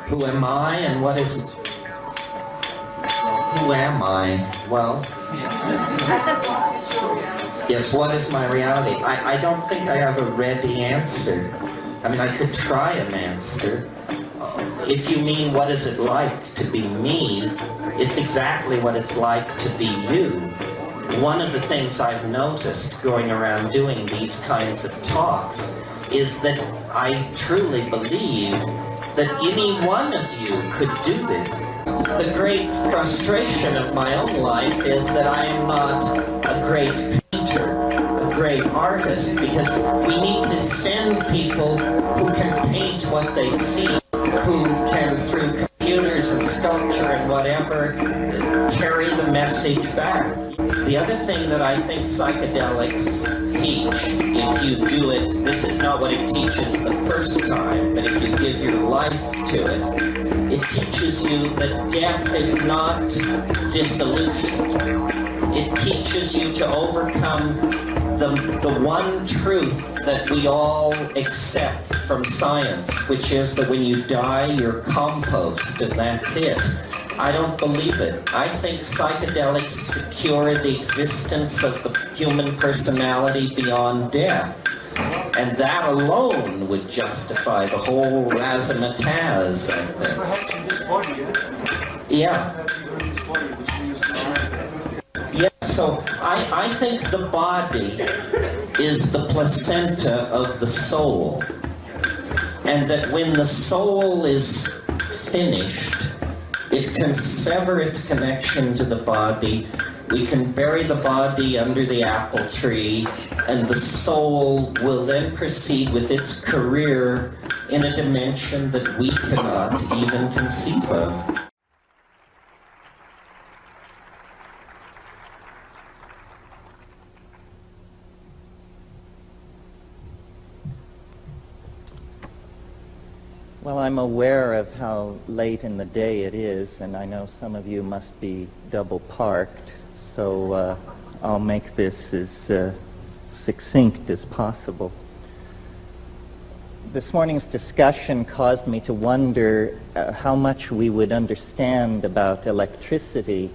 Who am I and what is... Who am I? Well... Yes, what is my reality? I don't think I have a ready answer. I mean, I could try an answer. If you mean what is it like to be me, it's exactly what it's like to be you. One of the things I've noticed going around doing these kinds of talks is that I truly believe that any one of you could do this. The great frustration of my own life is that I am not a great painter, a great artist, because we need to send people who can paint what they see, who can, through computers and sculpture and whatever, carry the message back. The other thing that I think psychedelics teach, if you do it, this is not what it teaches the first time, but if you give your life to it, it teaches you that death is not dissolution. It teaches you to overcome the one truth that we all accept from science, which is that when you die, you're compost, and that's it. I don't believe it. I think psychedelics secure the existence of the human personality beyond death. And that alone would justify the whole razzmatazz, I think. Perhaps in this body, yeah? Yeah, so I think the body is the placenta of the soul. And that when the soul is finished, it can sever its connection to the body. We can bury the body under the apple tree, and the soul will then proceed with its career in a dimension that we cannot even conceive of. Well, I'm aware of how late in the day it is, and I know some of you must be double parked, so I'll make this as succinct as possible. This morning's discussion caused me to wonder how much we would understand about electricity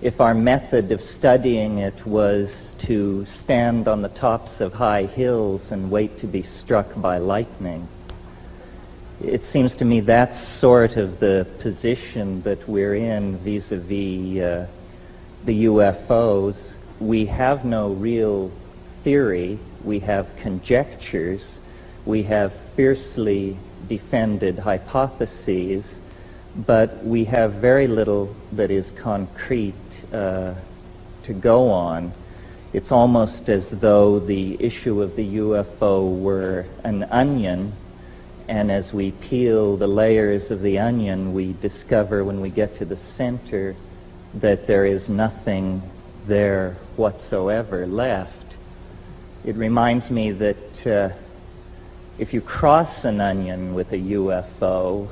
if our method of studying it was to stand on the tops of high hills and wait to be struck by lightning. It seems to me that's sort of the position that we're in vis-a-vis the UFOs. We have no real theory. We have conjectures. We have fiercely defended hypotheses, but we have very little that is concrete to go on. It's almost as though the issue of the UFO were an onion, and as we peel the layers of the onion, we discover when we get to the center that there is nothing there whatsoever left. It reminds me that if you cross an onion with a UFO,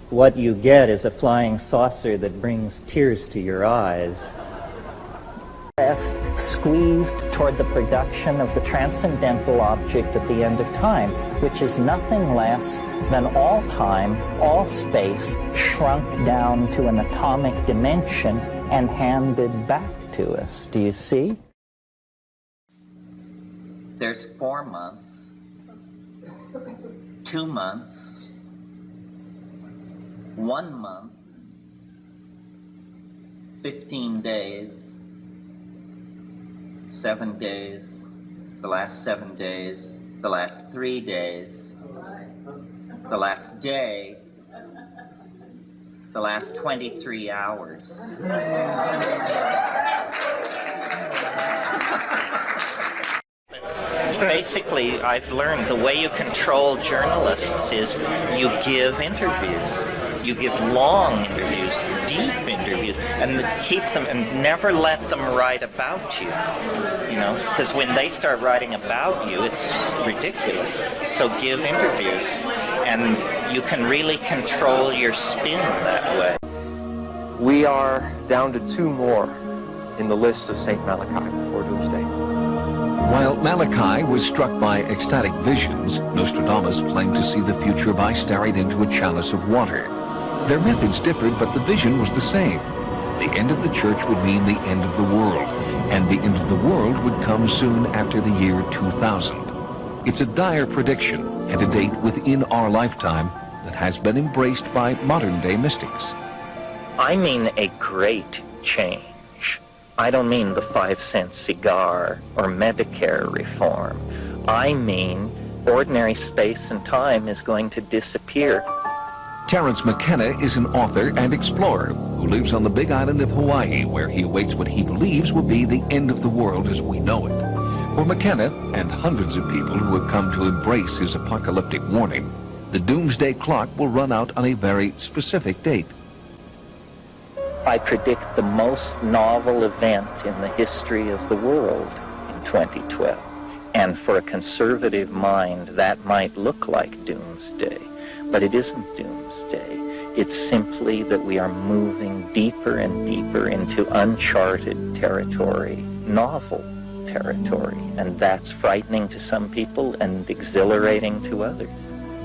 what you get is a flying saucer that brings tears to your eyes. Squeezed toward the production of the transcendental object at the end of time, which is nothing less than all time, all space, shrunk down to an atomic dimension and handed back to us. Do you see? There's 4 months, 2 months, 1 month, 15 days, 7 days, the last 7 days, the last 3 days, the last day, the last 23 hours. Basically, I've learned the way you control journalists is you give interviews. You give long interviews, deep interviews, and keep them, and never let them write about you, you know, because when they start writing about you, it's ridiculous. So give interviews, and you can really control your spin that way. We are down to 2 more in the list of St. Malachi before Doomsday. While Malachi was struck by ecstatic visions, Nostradamus claimed to see the future by staring into a chalice of water. Their methods differed, but the vision was the same. The end of the church would mean the end of the world, and the end of the world would come soon after the year 2000. It's a dire prediction and a date within our lifetime that has been embraced by modern-day mystics. I mean a great change. I don't mean the 5-cent cigar or Medicare reform. I mean ordinary space and time is going to disappear. Terence McKenna is an author and explorer who lives on the big island of Hawaii, where he awaits what he believes will be the end of the world as we know it. For McKenna and hundreds of people who have come to embrace his apocalyptic warning, the doomsday clock will run out on a very specific date. I predict the most novel event in the history of the world in 2012. And for a conservative mind, that might look like doomsday. But it isn't doomsday. It's simply that we are moving deeper and deeper into uncharted territory, novel territory. And that's frightening to some people and exhilarating to others.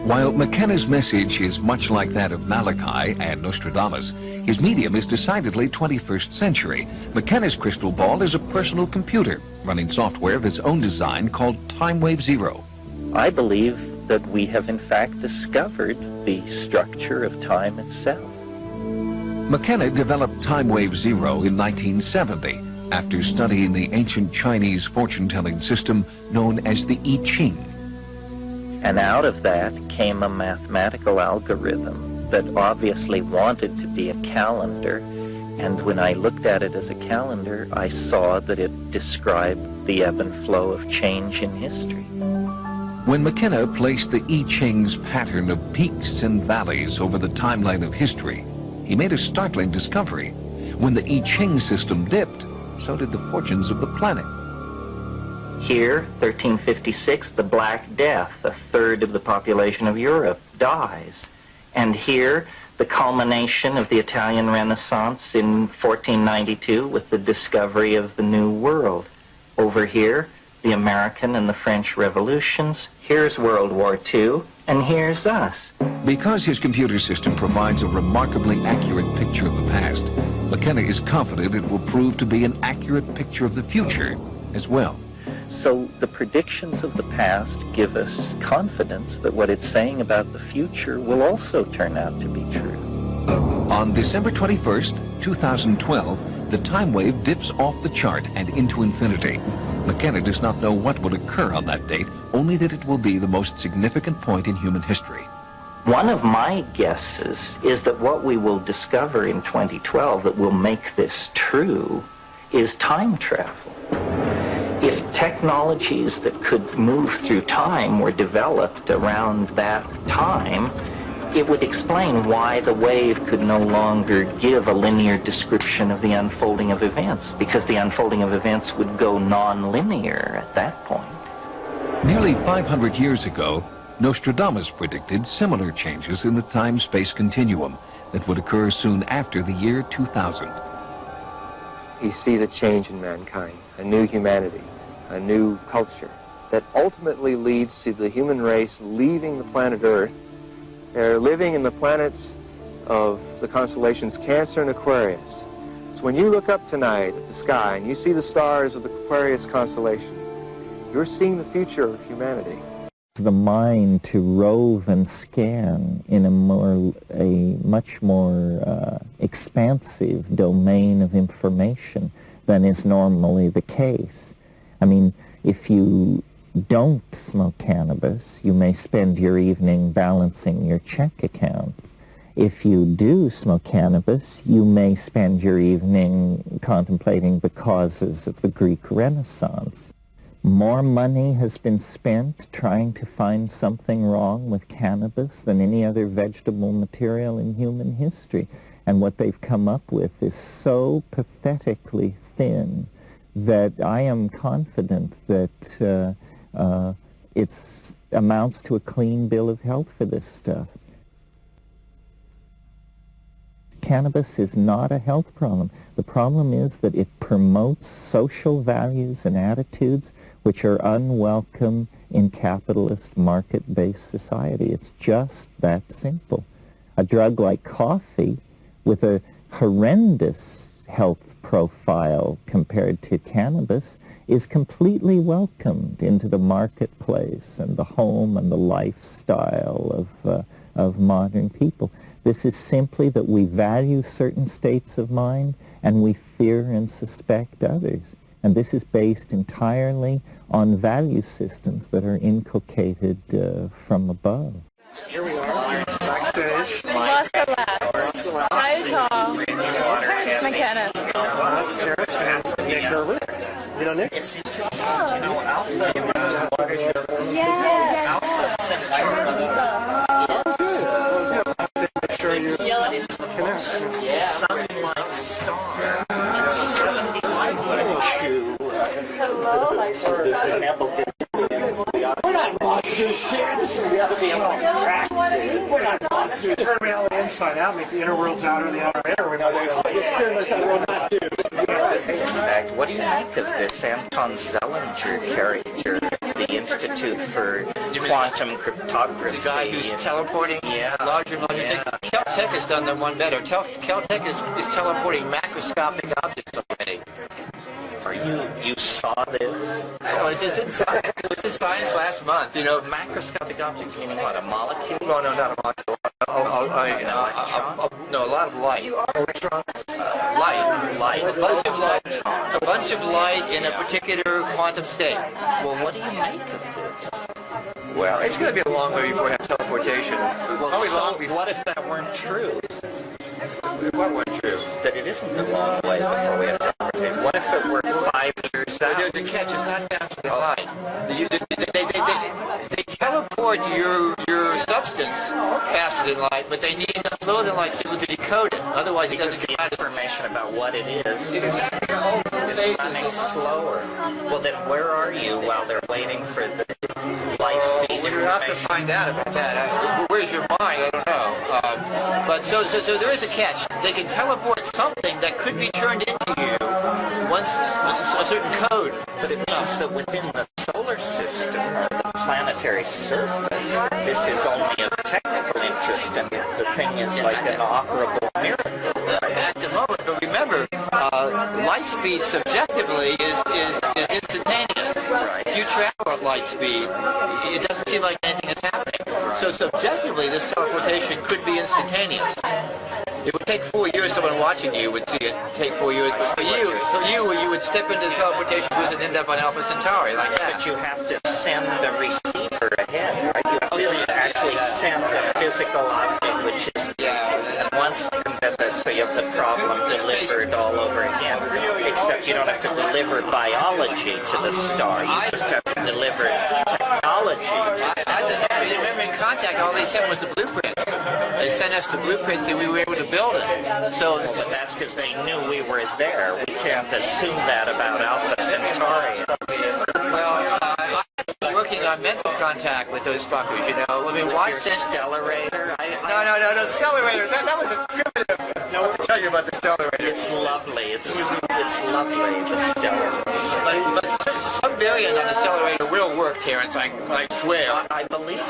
While McKenna's message is much like that of Malachi and Nostradamus, his medium is decidedly 21st century. McKenna's crystal ball is a personal computer running software of his own design called Time Wave Zero. I believe that we have in fact discovered the structure of time itself. McKenna developed Time Wave Zero in 1970 after studying the ancient Chinese fortune-telling system known as the I Ching. And out of that came a mathematical algorithm that obviously wanted to be a calendar. And when I looked at it as a calendar, I saw that it described the ebb and flow of change in history. When McKenna placed the I Ching's pattern of peaks and valleys over the timeline of history, he made a startling discovery. When the I Ching system dipped, so did the fortunes of the planet. Here, 1356, the Black Death, a third of the population of Europe, dies. And here, the culmination of the Italian Renaissance in 1492 with the discovery of the New World. Over here, the American and the French revolutions. Here's World War II, and here's us. Because his computer system provides a remarkably accurate picture of the past, McKenna is confident it will prove to be an accurate picture of the future as well. So the predictions of the past give us confidence that what it's saying about the future will also turn out to be true. On December 21st, 2012, the time wave dips off the chart and into infinity. McKenna does not know what will occur on that date, only that it will be the most significant point in human history. One of my guesses is that what we will discover in 2012 that will make this true is time travel. If technologies that could move through time were developed around that time, it would explain why the wave could no longer give a linear description of the unfolding of events, because the unfolding of events would go non-linear at that point. Nearly 500 years ago, Nostradamus predicted similar changes in the time-space continuum that would occur soon after the year 2000. He sees a change in mankind, a new humanity, a new culture that ultimately leads to the human race leaving the planet Earth. They're living in the planets of the constellations Cancer and Aquarius. So when you look up tonight at the sky and you see the stars of the Aquarius constellation, you're seeing the future of humanity. The mind to rove and scan in a much more expansive domain of information than is normally the case. I mean, if you don't smoke cannabis, you may spend your evening balancing your check account. If you do smoke cannabis, you may spend your evening contemplating the causes of the Greek Renaissance. More money has been spent trying to find something wrong with cannabis than any other vegetable material in human history. And what they've come up with is so pathetically thin that I am confident that it amounts to a clean bill of health for this stuff. Cannabis is not a health problem. The problem is that it promotes social values and attitudes which are unwelcome in capitalist market-based society. It's just that simple. A drug like coffee, with a horrendous health profile compared to cannabis, is completely welcomed into the marketplace and the home and the lifestyle of modern people. This is simply that we value certain states of mind and we fear and suspect others. And this is based entirely on value systems that are inculcated from above. Here we are, backstage. Lost the last. Hi, Terence McKenna. That's Terence and Nick Gerber. You know Nick? Yeah. Make sure you connect. Sun-like star. We're not monsters, Terence. We're not monsters. Turn reality inside out, make the inner worlds outer and the outer air. We're not In fact, what do you make of this Anton Zellinger character, the Institute for Quantum Cryptography? The guy who's teleporting larger and larger things. Caltech has done the one better. Caltech is teleporting macroscopic objects already. You saw this? Oh, it's in Science last month. You know, macroscopic objects meaning what? A molecule? No, not a molecule. No, a lot of light. Light. A bunch of light in a particular quantum state. Well, what do you make of this? Well, it's going to be a long way before we have teleportation. What if that weren't true? What weren't true? That it isn't a long way before we have teleportation. What if it were 5 years out? There's a catch. It's not faster than light. They teleport your substance faster than light, but they need a slower than light signal to decode it. Otherwise, it doesn't get information about what it is running slower. Well, then where are you while they're waiting for the light speed? We're going to have to find out about that. Where's your mind? I don't know. But so there is a catch. They can teleport something that could be turned into you once a certain code. But it means that within the solar system, or the planetary surface, this is only of technical interest, and the thing is like an operable miracle, right? At the moment, but remember, light speed subjectively is instantaneous. Right. If you travel at light speed, it doesn't seem like anything is happening. So subjectively, this teleportation could be instantaneous. It would take 4 years. Someone watching you would see it take 4 years. But for you, you would step into the teleportation booth and end up on Alpha Centauri like that. But you have to send a receiver ahead, right? You have to actually send a physical object, which is the and once so you have the problem delivered all over again. Except you don't have to deliver biology to the star. You just have to deliver technology to I remember in contact, all they sent was the blueprints. They sent us the blueprints and we were able to build it. So, but that's because they knew we were there. We can't assume that about Alpha Centauri. Well, I'm working on mental contact with those fuckers, you know. I mean, watch the Stellarator. No, Stellarator. That was a primitive. No, I'll tell you about the Stellarator. It's lovely. It's lovely, the Stellarator. But some variant on the Stellarator will work, Terence. I swear. I believe you.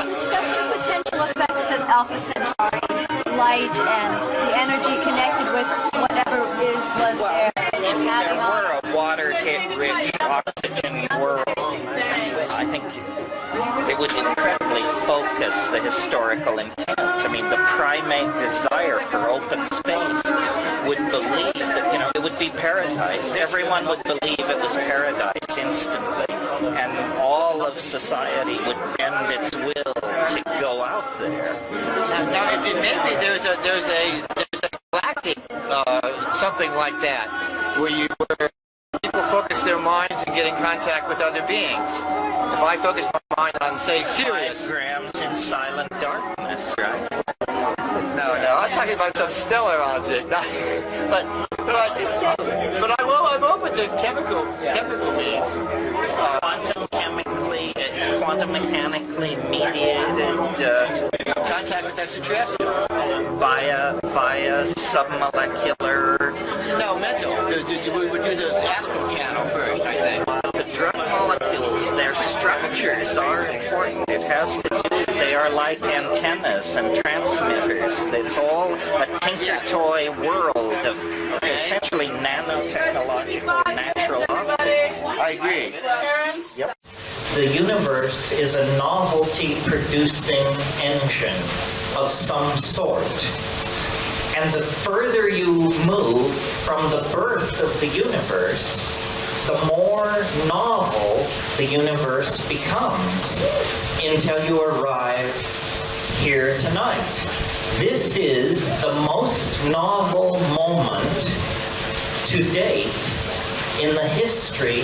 Discuss the potential effects of Alpha Centauri's light and the energy connected with whatever was there. If we're a water-rich, oxygen world, I think it would incredibly focus the historical intent. I mean, the primate desire for open space would believe that, you know, it would be paradise. Everyone would believe it was paradise instantly. And all of society would bend its will to go out there. Now maybe there's a galactic something like that, where people focus their minds and get in contact with other beings. If I focus my mind on, say, Sirius. 5 grams in silent darkness, right? No, I'm talking about some stellar object. but I'm open to chemical beings. Quantum mechanically mediated contact with extraterrestrials via submolecular. No, mental. We would do the astral channel first. I molecules, their structures are important. It has to do, they are like antennas and transmitters. It's all a tinker toy world of essentially nanotechnological natural objects. I agree. Yep. The universe is a novelty-producing engine of some sort. And the further you move from the birth of the universe, the more novel the universe becomes until you arrive here tonight. This is the most novel moment to date in the history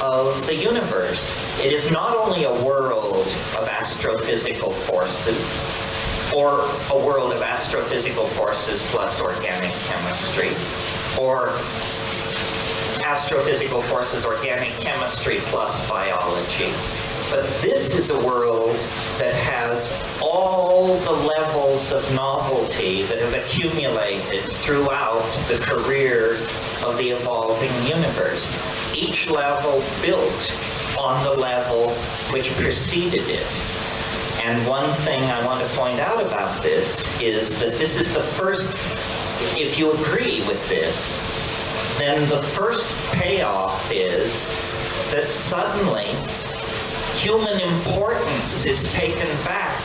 of the universe. It is not only a world of astrophysical forces, or a world of astrophysical forces plus organic chemistry, or astrophysical forces, organic chemistry plus biology. But this is a world that has all the levels of novelty that have accumulated throughout the career of the evolving universe. Each level built on the level which preceded it. And one thing I want to point out about this is that this is the first, if you agree with this, then the first payoff is that suddenly human importance is taken back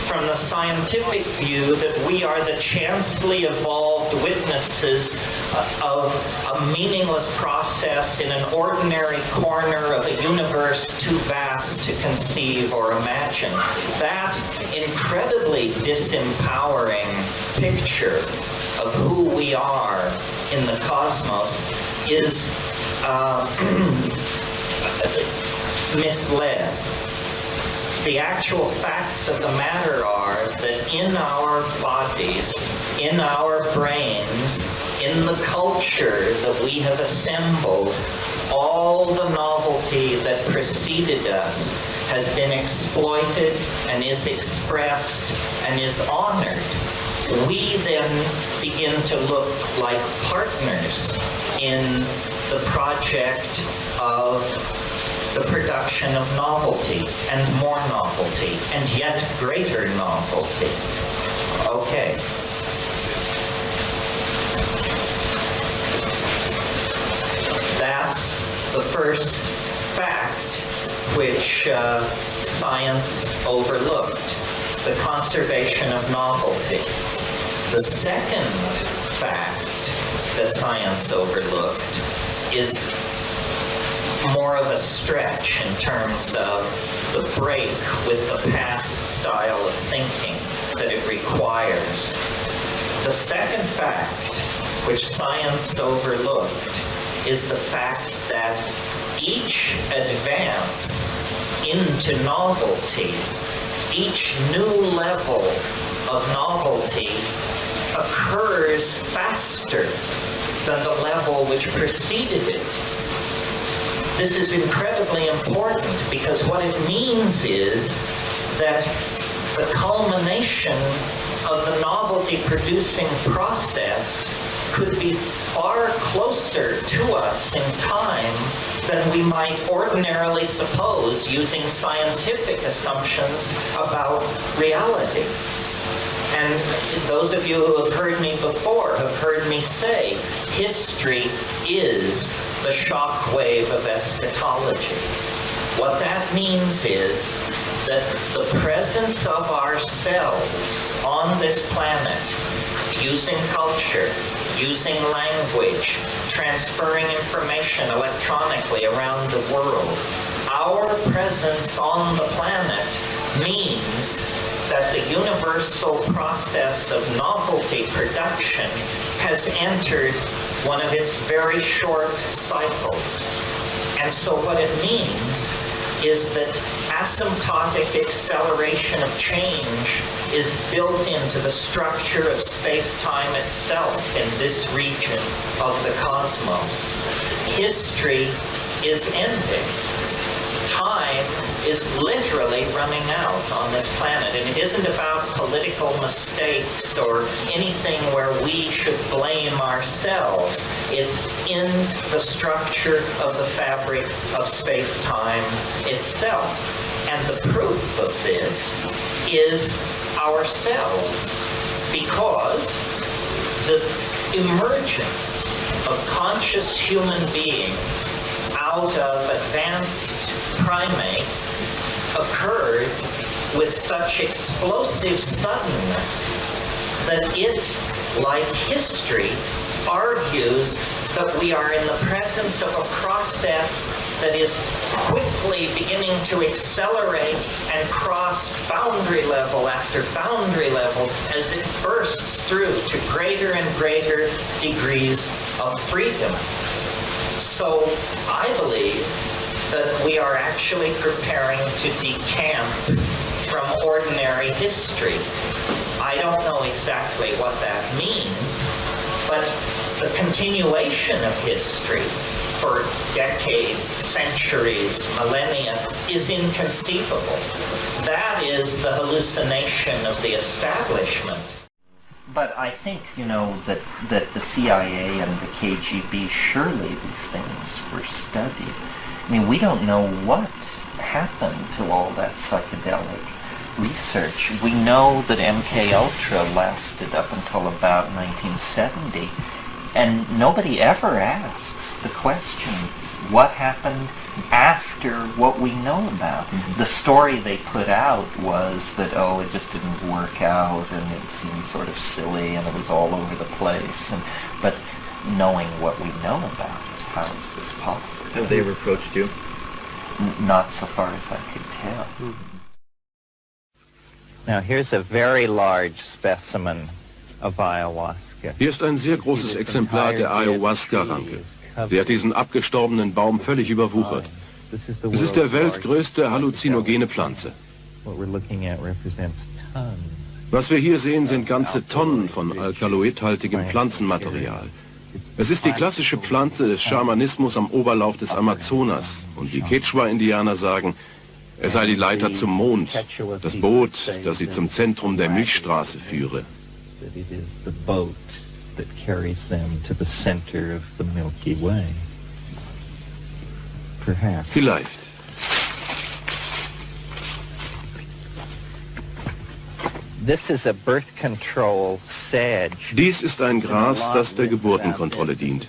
from the scientific view that we are the chancely evolved witnesses of a meaningless process in an ordinary corner of a universe too vast to conceive or imagine. That incredibly disempowering picture of who we are in the cosmos is misled. The actual facts of the matter are that in our bodies, in our brains, in the culture that we have assembled, all the novelty that preceded us has been exploited and is expressed and is honored. We then begin to look like partners in the project of the production of novelty and more novelty and yet greater novelty. Okay. That's the first fact which science overlooked, the conservation of novelty. The second fact that science overlooked is more of a stretch in terms of the break with the past style of thinking that it requires. The second fact, which science overlooked, is the fact that each advance into novelty, each new level of novelty occurs faster than the level which preceded it. This is incredibly important because what it means is that the culmination of the novelty-producing process could be far closer to us in time than we might ordinarily suppose using scientific assumptions about reality. And those of you who have heard me before have heard me say, history is the shock wave of eschatology. What that means is that the presence of ourselves on this planet, using culture, using language, transferring information electronically around the world, our presence on the planet means that the universal process of novelty production has entered one of its very short cycles. And so what it means is that asymptotic acceleration of change is built into the structure of space-time itself in this region of the cosmos. History is ending. time is literally running out on this planet, and it isn't about political mistakes or anything where we should blame ourselves. It's in the structure of the fabric of space-time itself. And the proof of this is ourselves, because the emergence of conscious human beings out of advanced primates occurred with such explosive suddenness that it, like history, argues that we are in the presence of a process that is quickly beginning to accelerate and cross boundary level after boundary level as it bursts through to greater and greater degrees of freedom. So I believe that we are actually preparing to decamp from ordinary history. I don't know exactly what that means, but the continuation of history for decades, centuries, millennia is inconceivable. That is the hallucination of the establishment. But I think, that the CIA and the KGB, surely these things were studied. I mean, we don't know what happened to all that psychedelic research. We know that MK Ultra lasted up until about 1970, and nobody ever asks the question, what happened after what we know about? Mm-hmm. The story they put out was that, it just didn't work out, and it seemed sort of silly, and it was all over the place. But knowing what we know about it, how is this possible? Have they reproached you? Not so far as I could tell. Now here's a very large specimen of ayahuasca. Hier ist ein sehr großes Exemplar der Ayahuasca-Ranke. Sie hat diesen abgestorbenen Baum völlig überwuchert. Es ist der weltgrößte halluzinogene Pflanze. Was wir hier sehen, sind ganze Tonnen von alkaloidhaltigem Pflanzenmaterial. Es ist die klassische Pflanze des Schamanismus am Oberlauf des Amazonas. Und die Quechua-Indianer sagen, es sei die Leiter zum Mond, das Boot, das sie zum Zentrum der Milchstraße führe. That carries them to the center of the Milky Way. Perhaps. Vielleicht. This is a birth control sedge. Dies ist ein Gras, das der Geburtenkontrolle dient.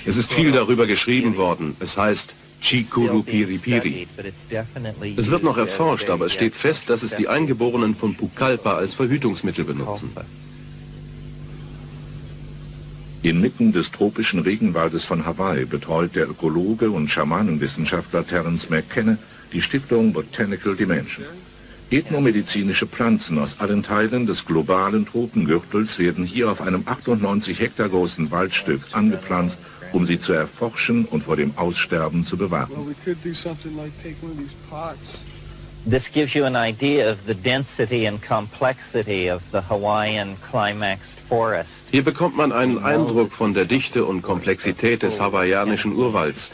Es ist viel darüber geschrieben worden. Es heißt Chikurupiripiri. Es wird noch erforscht, aber es steht fest, dass es die Eingeborenen von Pucallpa als Verhütungsmittel benutzen. Inmitten des tropischen Regenwaldes von Hawaii betreut der Ökologe und Schamanenwissenschaftler Terence McKenna die Stiftung Botanical Dimension. Ethnomedizinische Pflanzen aus allen Teilen des globalen Tropengürtels werden hier auf einem 98 Hektar großen Waldstück angepflanzt, um sie zu erforschen und vor dem Aussterben zu bewahren. This gives you an idea of the density and complexity of the Hawaiian climaxed forest. Hier bekommt man einen Eindruck von der Dichte und Komplexität des hawaiianischen Urwalds.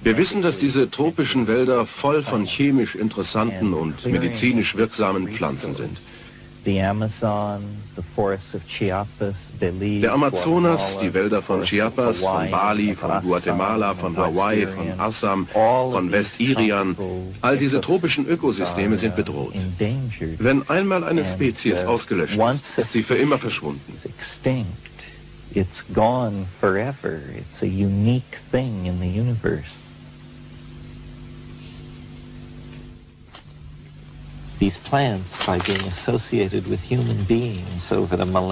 Wir wissen, dass diese tropischen Wälder voll von chemisch interessanten und medizinisch wirksamen Pflanzen sind. Der Amazonas, die Wälder von Chiapas, von Bali, von Guatemala, von Hawaii, von Assam, von Westirian, all diese tropischen Ökosysteme sind bedroht. Wenn einmal eine Spezies ausgelöscht ist sie für immer verschwunden. It's gone forever. It's a unique thing in the universe.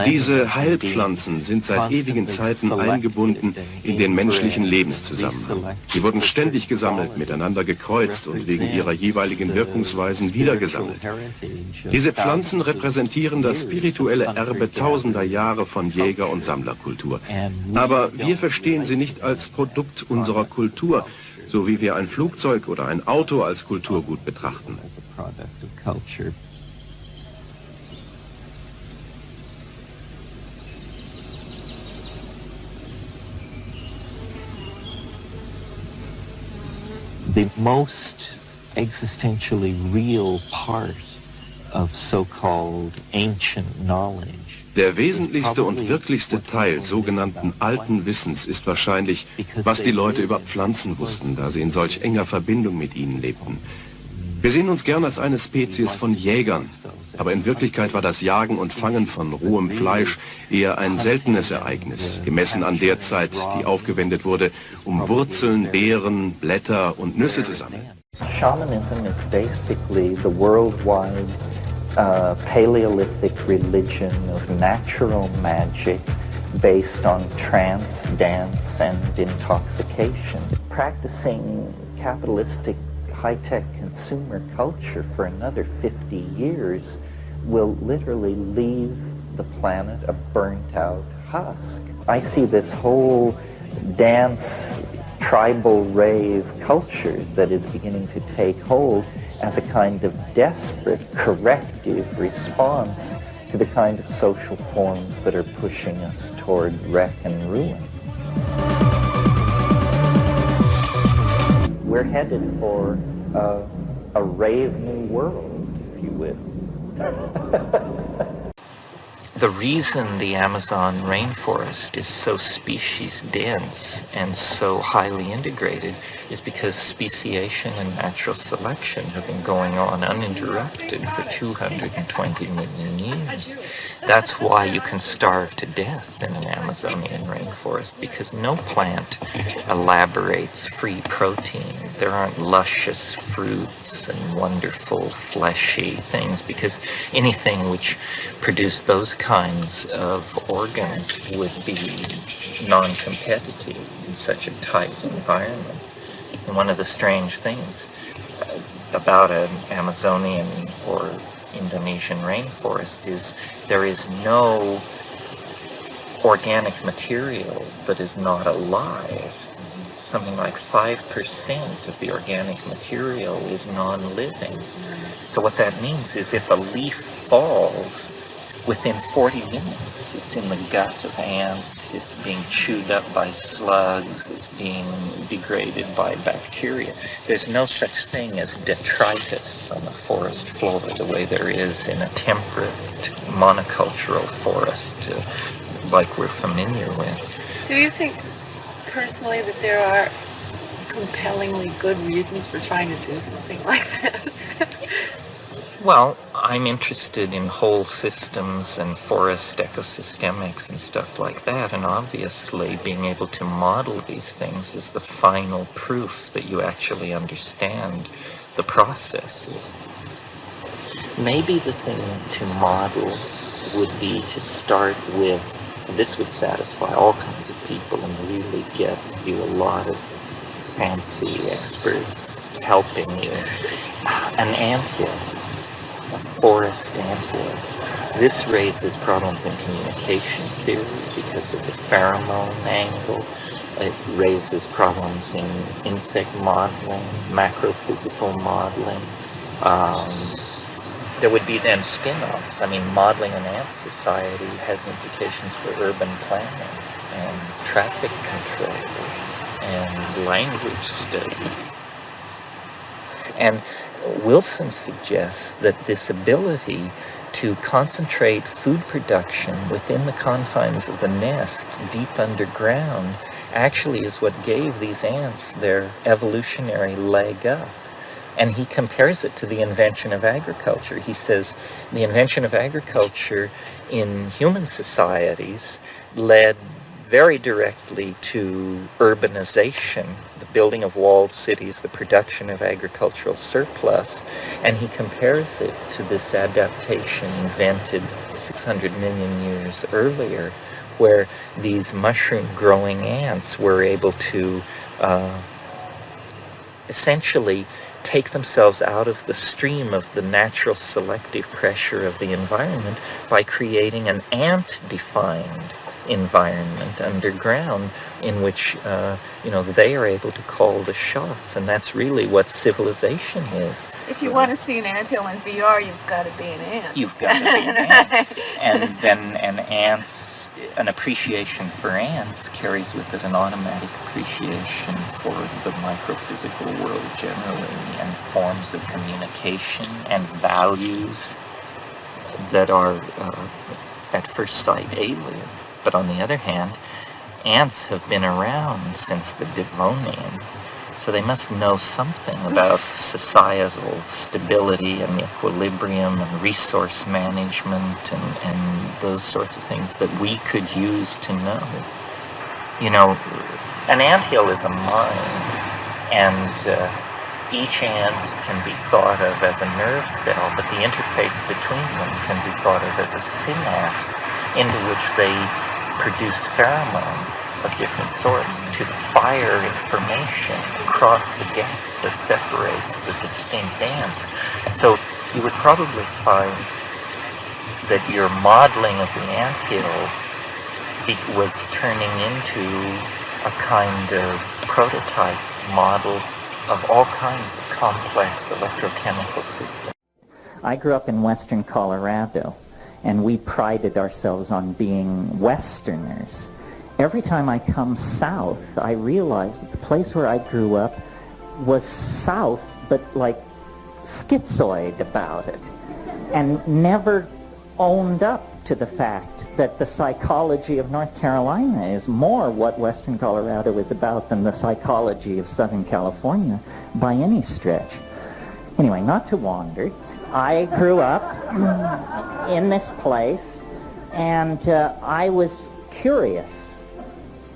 Diese Heilpflanzen sind seit ewigen Zeiten eingebunden in den menschlichen Lebenszusammenhang. Sie wurden ständig gesammelt, miteinander gekreuzt und wegen ihrer jeweiligen Wirkungsweisen wiedergesammelt. Diese Pflanzen repräsentieren das spirituelle Erbe tausender Jahre von Jäger- und Sammlerkultur. Aber wir verstehen sie nicht als Produkt unserer Kultur, so wie wir ein Flugzeug oder ein Auto als Kulturgut betrachten. The most existentially real part of so-called ancient knowledge. Der wesentlichste und wirklichste Teil sogenannten alten Wissens ist wahrscheinlich, was die Leute über Pflanzen wussten, da sie in solch enger Verbindung mit ihnen lebten. Wir sehen uns gern als eine Spezies von Jägern, aber in Wirklichkeit war das Jagen und Fangen von rohem Fleisch eher ein seltenes Ereignis, gemessen an der Zeit, die aufgewendet wurde, um Wurzeln, Beeren, Blätter und Nüsse zu sammeln. Shamanism is basically the worldwide Paleolithic religion of natural magic based on trance, dance, and intoxication. Practicing capitalistic high-tech consumer culture for another 50 years will literally leave the planet a burnt-out husk. I see this whole dance, tribal rave culture that is beginning to take hold as a kind of desperate corrective response to the kind of social forms that are pushing us toward wreck and ruin. We're headed for a rave new world, if you will. The reason the Amazon rainforest is so species dense and so highly integrated is because speciation and natural selection have been going on uninterrupted for 220 million years. That's why you can starve to death in an Amazonian rainforest, because no plant elaborates free protein. There aren't luscious fruits and wonderful fleshy things, because anything which produced those kinds of organs would be non-competitive in such a tight environment. And one of the strange things about an Amazonian or Indonesian rainforest is there is no organic material that is not alive. Something like 5% of the organic material is non-living. So what that means is if a leaf falls, within 40 minutes, it's in the gut of ants, it's being chewed up by slugs, it's being degraded by bacteria. There's no such thing as detritus on the forest floor the way there is in a temperate monocultural forest like we're familiar with. Do you think personally that there are compellingly good reasons for trying to do something like this? Well, I'm interested in whole systems and forest ecosystemics and stuff like that, and obviously being able to model these things is the final proof that you actually understand the processes. Maybe the thing to model would be to start with, this would satisfy all kinds of people and really get you a lot of fancy experts helping you. An anthill. A forest anthill. This raises problems in communication theory because of the pheromone angle. It raises problems in insect modeling, macrophysical modeling. There would be then spin-offs. I mean, modeling an ant society has implications for urban planning and traffic control and language study. And Wilson suggests that this ability to concentrate food production within the confines of the nest deep underground actually is what gave these ants their evolutionary leg up. And he compares it to the invention of agriculture. He says the invention of agriculture in human societies led very directly to urbanization, the building of walled cities, the production of agricultural surplus, and he compares it to this adaptation invented 600 million years earlier, where these mushroom-growing ants were able to essentially take themselves out of the stream of the natural selective pressure of the environment by creating an ant-defined environment underground in which they are able to call the shots, and that's really what civilization is. If you want to see an anthill in VR, you've got to be an ant. You've got to be an ant. And then an ant's an appreciation for ants carries with it an automatic appreciation for the microphysical world generally, and forms of communication and values that are at first sight alien. But on the other hand, ants have been around since the Devonian, so they must know something about societal stability and equilibrium and resource management and those sorts of things that we could use to know. You know, an anthill is a mind, and each ant can be thought of as a nerve cell, but the interface between them can be thought of as a synapse into which they produce pheromone of different sorts to fire information across the gap that separates the distinct ants. So you would probably find that your modeling of the anthill was turning into a kind of prototype model of all kinds of complex electrochemical systems. I grew up in western Colorado, and we prided ourselves on being Westerners. Every time I come south, I realize that the place where I grew up was south, but like schizoid about it, and never owned up to the fact that the psychology of North Carolina is more what western Colorado is about than the psychology of Southern California by any stretch. Anyway, not to wander, I grew up in this place, and I was curious.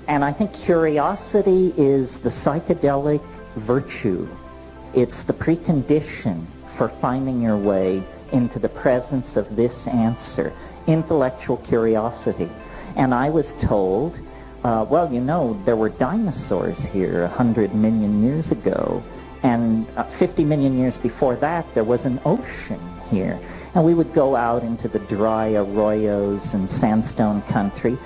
And I think curiosity is the psychedelic virtue. It's the precondition for finding your way into the presence of this answer, intellectual curiosity. And I was told, well, you know, there were dinosaurs here 100 million years ago, and 50 million years before that there was an ocean here. And we would go out into the dry arroyos and sandstone country,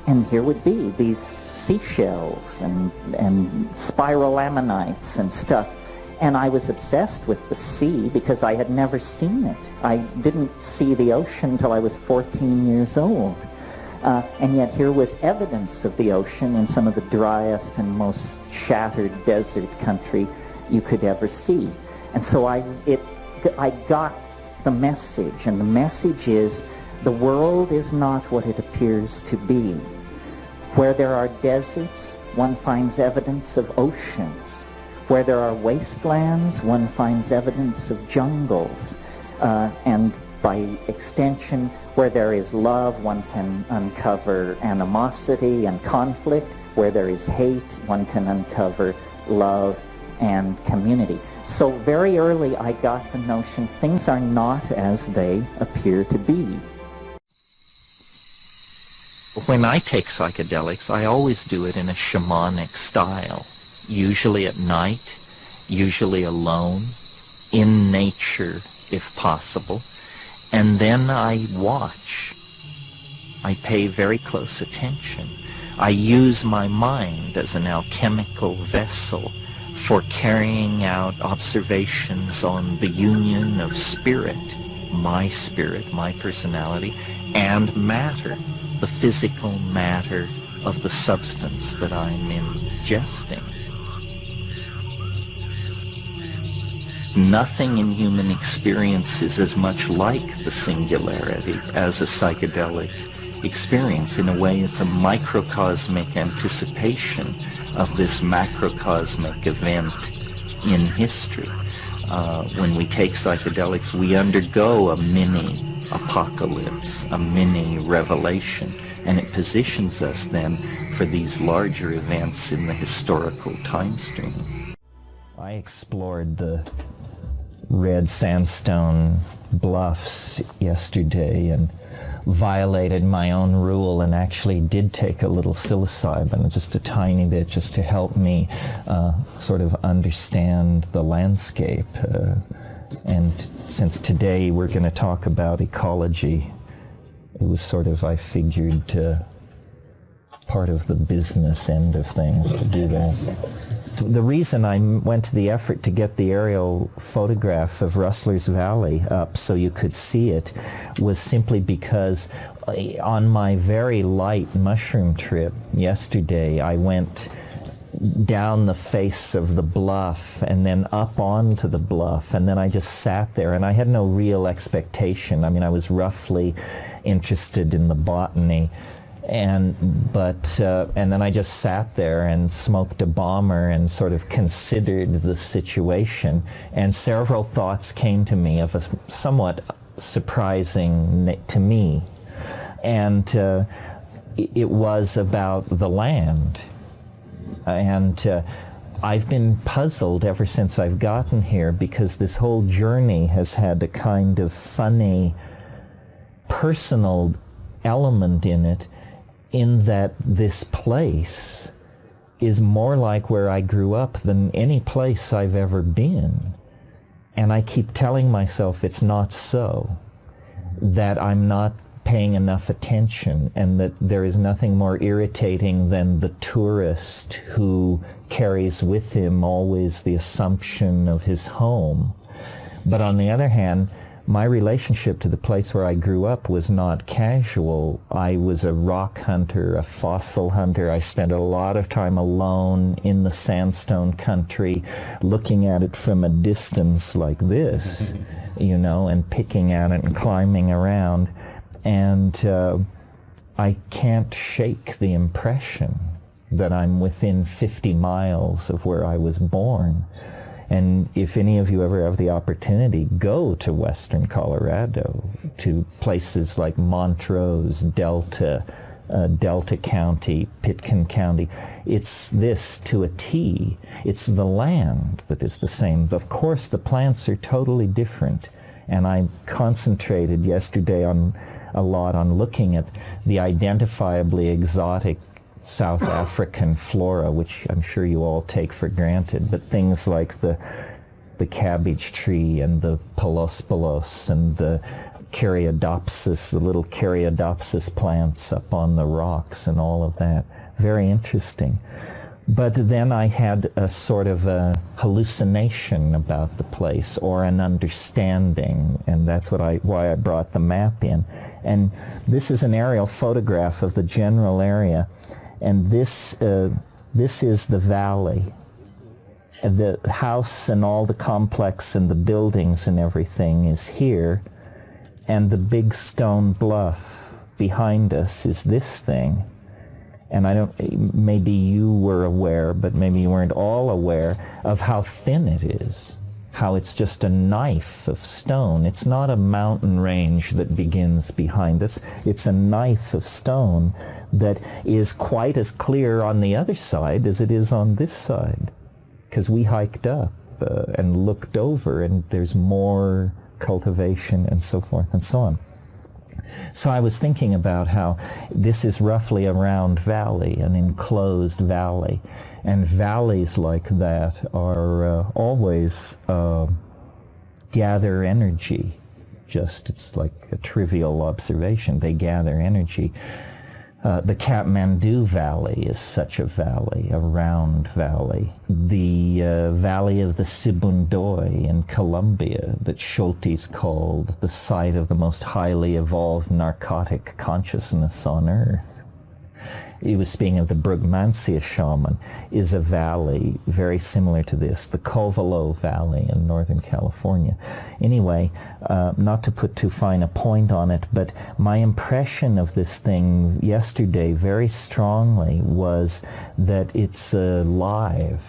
and here would be these seashells and spiral ammonites and stuff. And I was obsessed with the sea because I had never seen it. I didn't see the ocean till I was 14 years old. And yet here was evidence of the ocean in some of the driest and most shattered desert country you could ever see. And so I got the message, and the message is the world is not what it appears to be. Where there are deserts, one finds evidence of oceans. Where there are wastelands, one finds evidence of jungles. And by extension, where there is love, one can uncover animosity and conflict. Where there is hate, one can uncover love and community. So very early I got the notion things are not as they appear to be. When I take psychedelics, I always do it in a shamanic style, usually at night, usually alone, in nature if possible, and then I watch. I pay very close attention. I use my mind as an alchemical vessel for carrying out observations on the union of spirit, my personality, and matter, the physical matter of the substance that I'm ingesting. Nothing in human experience is as much like the singularity as a psychedelic experience. In a way, it's a microcosmic anticipation of this macrocosmic event in history. When we take psychedelics, we undergo a mini apocalypse, a mini revelation, and it positions us then for these larger events in the historical time stream. I explored the red sandstone bluffs yesterday and violated my own rule and actually did take a little psilocybin, just a tiny bit, just to help me sort of understand the landscape. And since today we're going to talk about ecology, it was sort of, I figured, part of the business end of things to do that. the reason I went to the effort to get the aerial photograph of Rustler's Valley up so you could see it was simply because on my very light mushroom trip yesterday, I went down the face of the bluff and then up onto the bluff, and then I just sat there, and I had no real expectation. I mean, I was roughly interested in the botany, and then I just sat there and smoked a bomber and sort of considered the situation, and several thoughts came to me of a somewhat surprising to me, and it was about the land. And I've been puzzled ever since I've gotten here, because this whole journey has had a kind of funny personal element in it, in that this place is more like where I grew up than any place I've ever been. And I keep telling myself it's not so, that I'm not paying enough attention, and that there is nothing more irritating than the tourist who carries with him always the assumption of his home. But on the other hand, my relationship to the place where I grew up was not casual. I was a rock hunter, a fossil hunter. I spent a lot of time alone in the sandstone country, looking at it from a distance like this, you know, and picking at it and climbing around. And I can't shake the impression that I'm within 50 miles of where I was born. And if any of you ever have the opportunity, go to western Colorado, to places like Montrose, Delta, Delta County, Pitkin County. It's this to a T. It's the land that is the same. Of course, the plants are totally different. And I concentrated yesterday a lot on looking at the identifiably exotic South African flora, which I'm sure you all take for granted, but things like the cabbage tree and the Pelospelus and the Caryodopsis, the little Caryodopsis plants up on the rocks and all of that. Very interesting. But then I had a sort of a hallucination about the place, or an understanding, and that's why I brought the map in. And this is an aerial photograph of the general area, and this is the valley. The house and all the complex and the buildings and everything is here, and the big stone bluff behind us is this thing. And I don't, maybe you were aware, but maybe you weren't all aware of how thin it is, how it's just a knife of stone. It's not a mountain range that begins behind us. It's a knife of stone that is quite as clear on the other side as it is on this side, because we hiked up and looked over, and there's more cultivation and so forth and so on. So I was thinking about how this is roughly a round valley, an enclosed valley, and valleys like that are always gather energy. Just, it's like a trivial observation. They gather energy. The Kathmandu Valley is such a valley, a round valley. The Valley of the Sibundoy in Colombia, that Schultes called the site of the most highly evolved narcotic consciousness on Earth. He was speaking of the Brugmansia shaman, is a valley very similar to this, the Covelo Valley in Northern California. Anyway, not to put too fine a point on it, but my impression of this thing yesterday very strongly was that it's alive,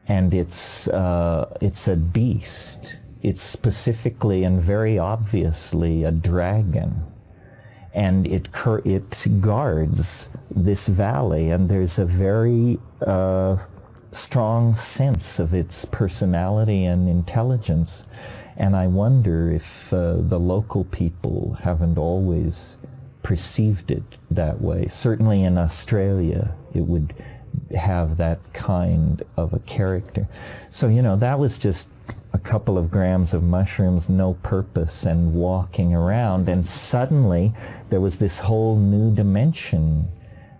and it's a beast. It's specifically and very obviously a dragon. And it guards this valley, and there's a very strong sense of its personality and intelligence. And I wonder if the local people haven't always perceived it that way. Certainly in Australia, it would have that kind of a character. So, you know, that was just a couple of grams of mushrooms, no purpose, and walking around, and suddenly there was this whole new dimension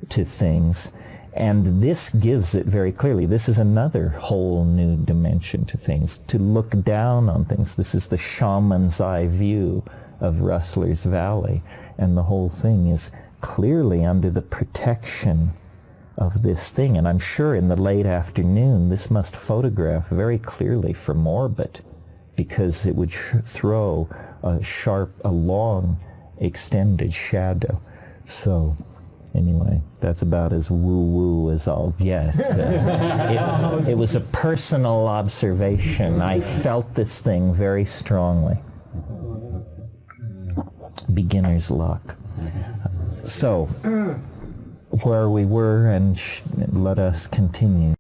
to things. And this gives it very clearly. This is another whole new dimension to things, to look down on things. This is the shaman's eye view of Rustler's Valley, and the whole thing is clearly under the protection of this thing. And I'm sure in the late afternoon this must photograph very clearly from orbit, because it would throw a long extended shadow. So anyway, that's about as woo-woo as I'll get. It was a personal observation. I felt this thing very strongly. Beginner's luck. So, where we were, and let us continue.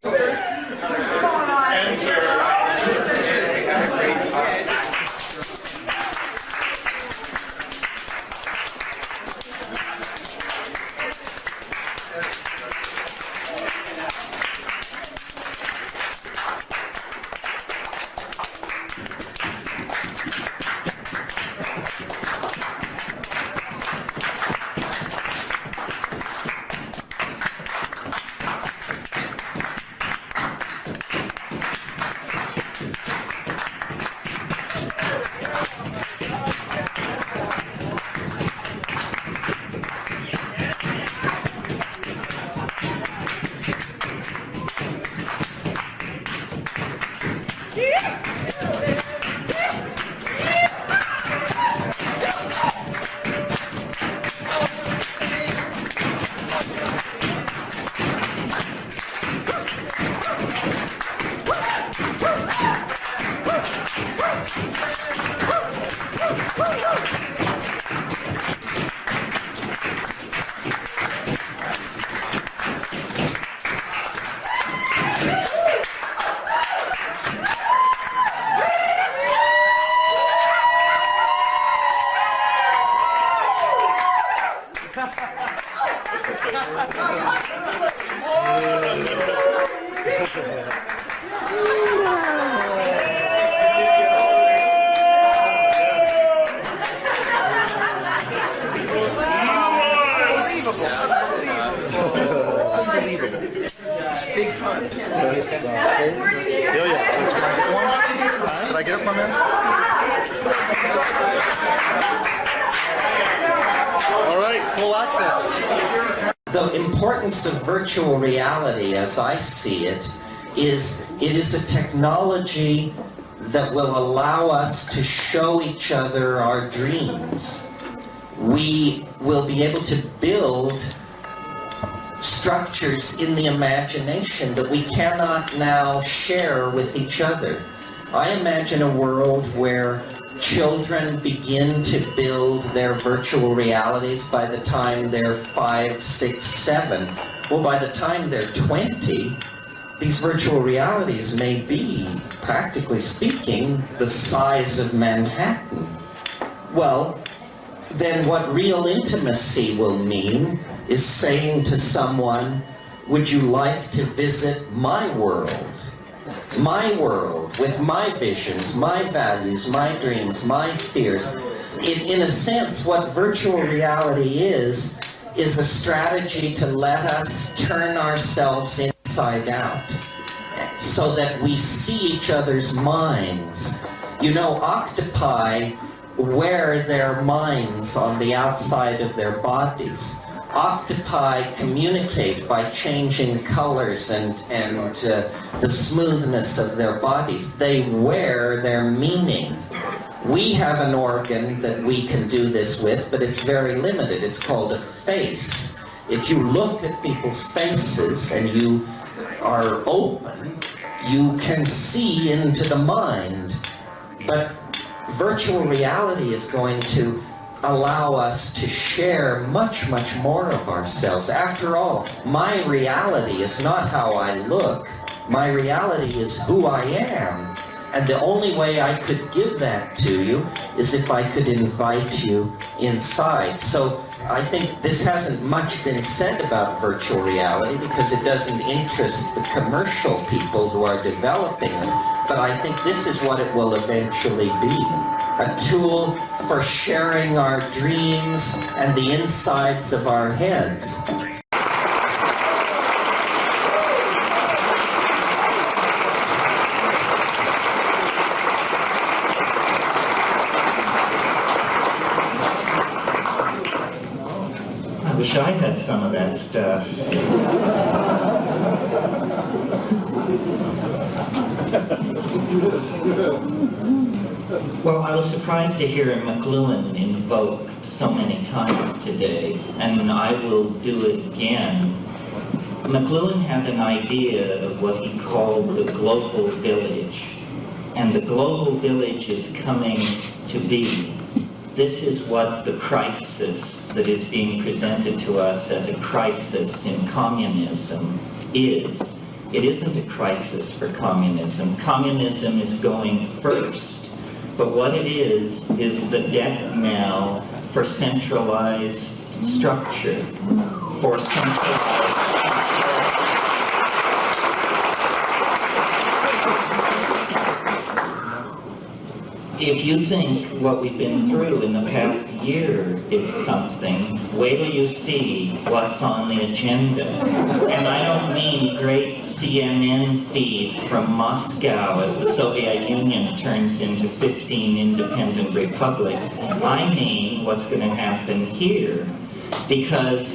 The importance of virtual reality, as I see it, is a technology that will allow us to show each other our dreams. We will be able to build structures in the imagination that we cannot now share with each other. I imagine a world where children begin to build their virtual realities by the time they're 5, 6, 7. Well, by the time they're 20, these virtual realities may be, practically speaking, the size of Manhattan. Well, then what real intimacy will mean is saying to someone, would you like to visit my world? My world, with my visions, my values, my dreams, my fears. In a sense, what virtual reality is a strategy to let us turn ourselves inside out so that we see each other's minds. You know, octopi wear their minds on the outside of their bodies. Octopi communicate by changing colors and the smoothness of their bodies. They wear their meaning. We have an organ that we can do this with, but it's very limited. It's called a face. If you look at people's faces and you are open, you can see into the mind. But virtual reality is going to allow us to share much, much more of ourselves. After all, my reality is not how I look. My reality is who I am. And the only way I could give that to you is if I could invite you inside. So I think this hasn't much been said about virtual reality because it doesn't interest the commercial people who are developing it. But I think this is what it will eventually be. A tool for sharing our dreams and the insides of our heads. wish I had some of that stuff. Well, I was surprised to hear McLuhan invoked so many times today, and I will do it again. McLuhan had an idea of what he called the global village, and the global village is coming to be. This is what the crisis that is being presented to us as a crisis in communism is. It isn't a crisis for communism. Communism is going first. But what it is the death knell for centralized structure, for centralized. If you think what we've been through in the past year is something, wait till you see what's on the agenda. And I don't mean great CNN feed from Moscow as the Soviet Union turns into 15 independent republics. I mean what's going to happen here. Because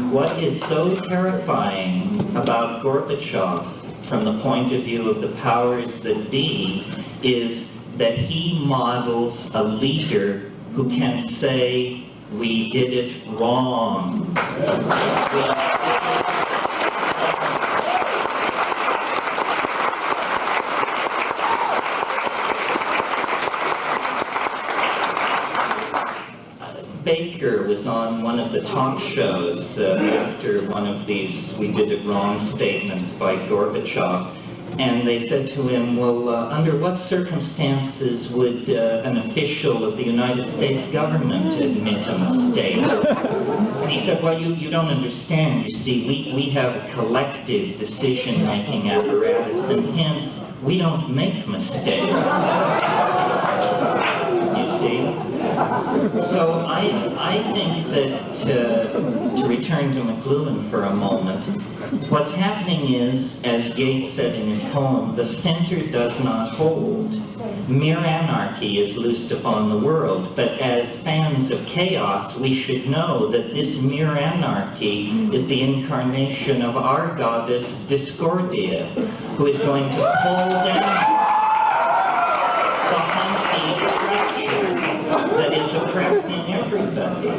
what is so terrifying about Gorbachev from the point of view of the powers that be is that he models a leader who can say, we did it wrong. Baker was on one of the talk shows after one of these we did it wrong statements by Gorbachev. And they said to him, well, under what circumstances would an official of the United States government admit a mistake? And he said, well, you don't understand. You see, we have a collective decision-making apparatus, and hence, we don't make mistakes. You see? So I think that, to return to McLuhan for a moment, what's happening is, as Yeats said in his poem, the center does not hold. Mere anarchy is loosed upon the world, but as fans of chaos, we should know that this mere anarchy is the incarnation of our goddess Discordia, who is going to pull down the hunky structure that is oppressing everybody.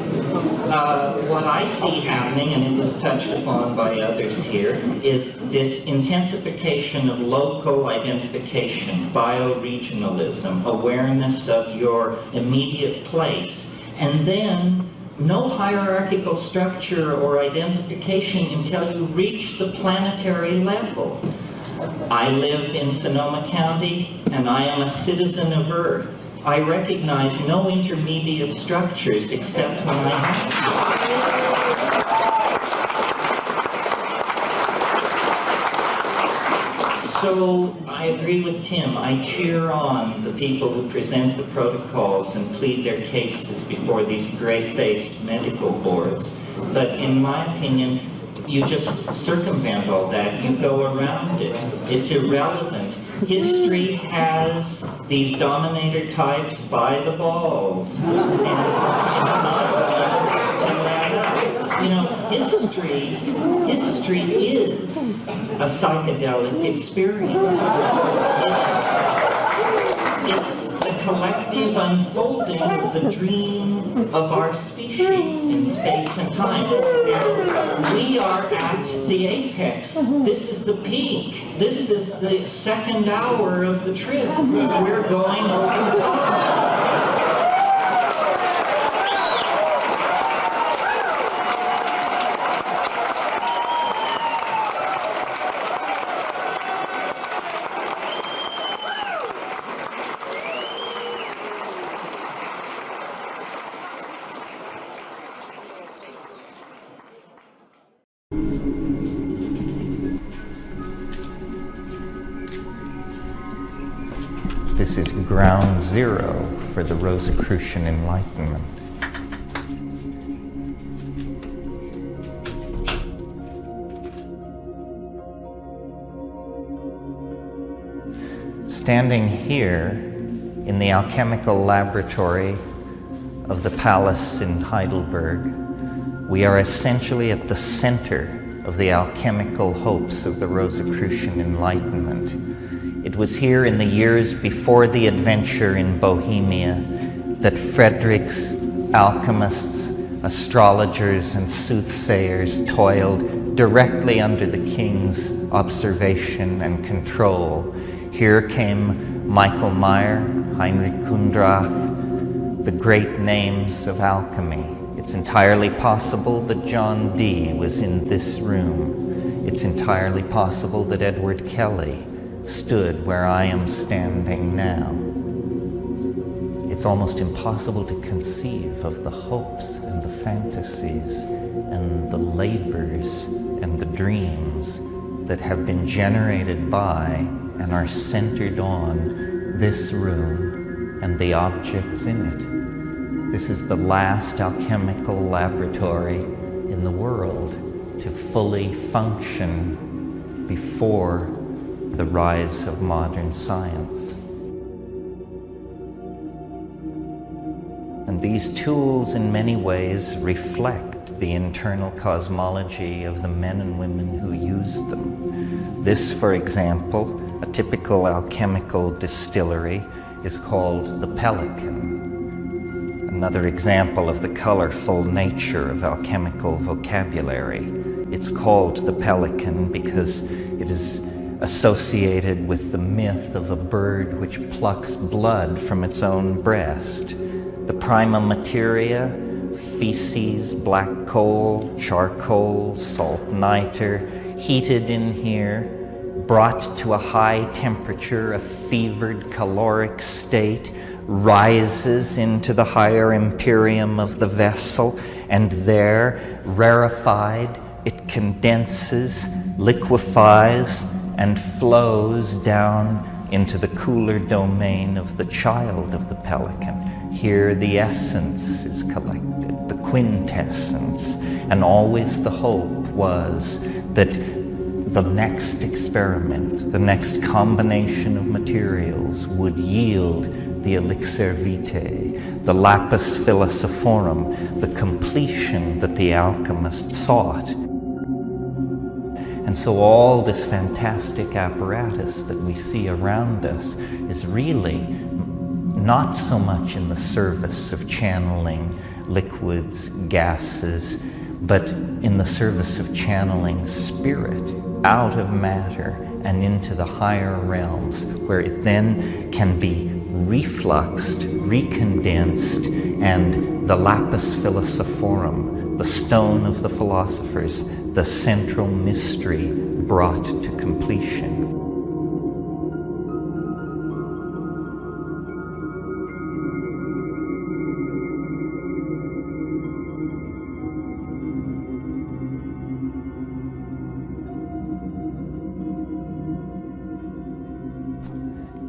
What I see happening, and it was touched upon by others here, is this intensification of local identification, bioregionalism, awareness of your immediate place, and then no hierarchical structure or identification until you reach the planetary level. I live in Sonoma County, and I am a citizen of Earth. I recognize no intermediate structures except when I have to. So I agree with Tim. I cheer on the people who present the protocols and plead their cases before these gray-faced medical boards. But in my opinion, you just circumvent all that. You go around it. It's irrelevant. History has these dominator types by the balls. You know, history is a psychedelic experience. It's the collective unfolding of the dream of our species in space and time. We are at the apex. This is the peak. This is the second hour of the trip. We're going over the top. This is ground zero for the Rosicrucian Enlightenment. Standing here in the alchemical laboratory of the palace in Heidelberg, We are essentially at the center of the alchemical hopes of the Rosicrucian Enlightenment. It was here in the years before the adventure in Bohemia that Frederick's alchemists, astrologers, and soothsayers toiled directly under the king's observation and control. Here came Michael Meyer, Heinrich Kundrath, the great names of alchemy. It's entirely possible that John Dee was in this room. It's entirely possible that Edward Kelly stood where I am standing now. It's almost impossible to conceive of the hopes and the fantasies and the labors and the dreams that have been generated by and are centered on this room and the objects in it. This is the last alchemical laboratory in the world to fully function before the rise of modern science. And these tools in many ways reflect the internal cosmology of the men and women who used them. This, for example, a typical alchemical distillery, is called the Pelican. Another example of the colorful nature of alchemical vocabulary. It's called the Pelican because it is associated with the myth of a bird which plucks blood from its own breast. The prima materia, feces, black coal, charcoal, salt niter, heated in here, brought to a high temperature, a fevered caloric state, rises into the higher empyreum of the vessel, and there, rarefied, it condenses, liquefies, and flows down into the cooler domain of the child of the pelican. Here the essence is collected, the quintessence, and always the hope was that the next experiment, the next combination of materials would yield the elixir vitae, the lapis philosophorum, the completion that the alchemist sought. And so all this fantastic apparatus that we see around us is really not so much in the service of channeling liquids, gases, but in the service of channeling spirit out of matter and into the higher realms, where it then can be refluxed, recondensed, and the lapis philosophorum, the stone of the philosophers, the central mystery, brought to completion.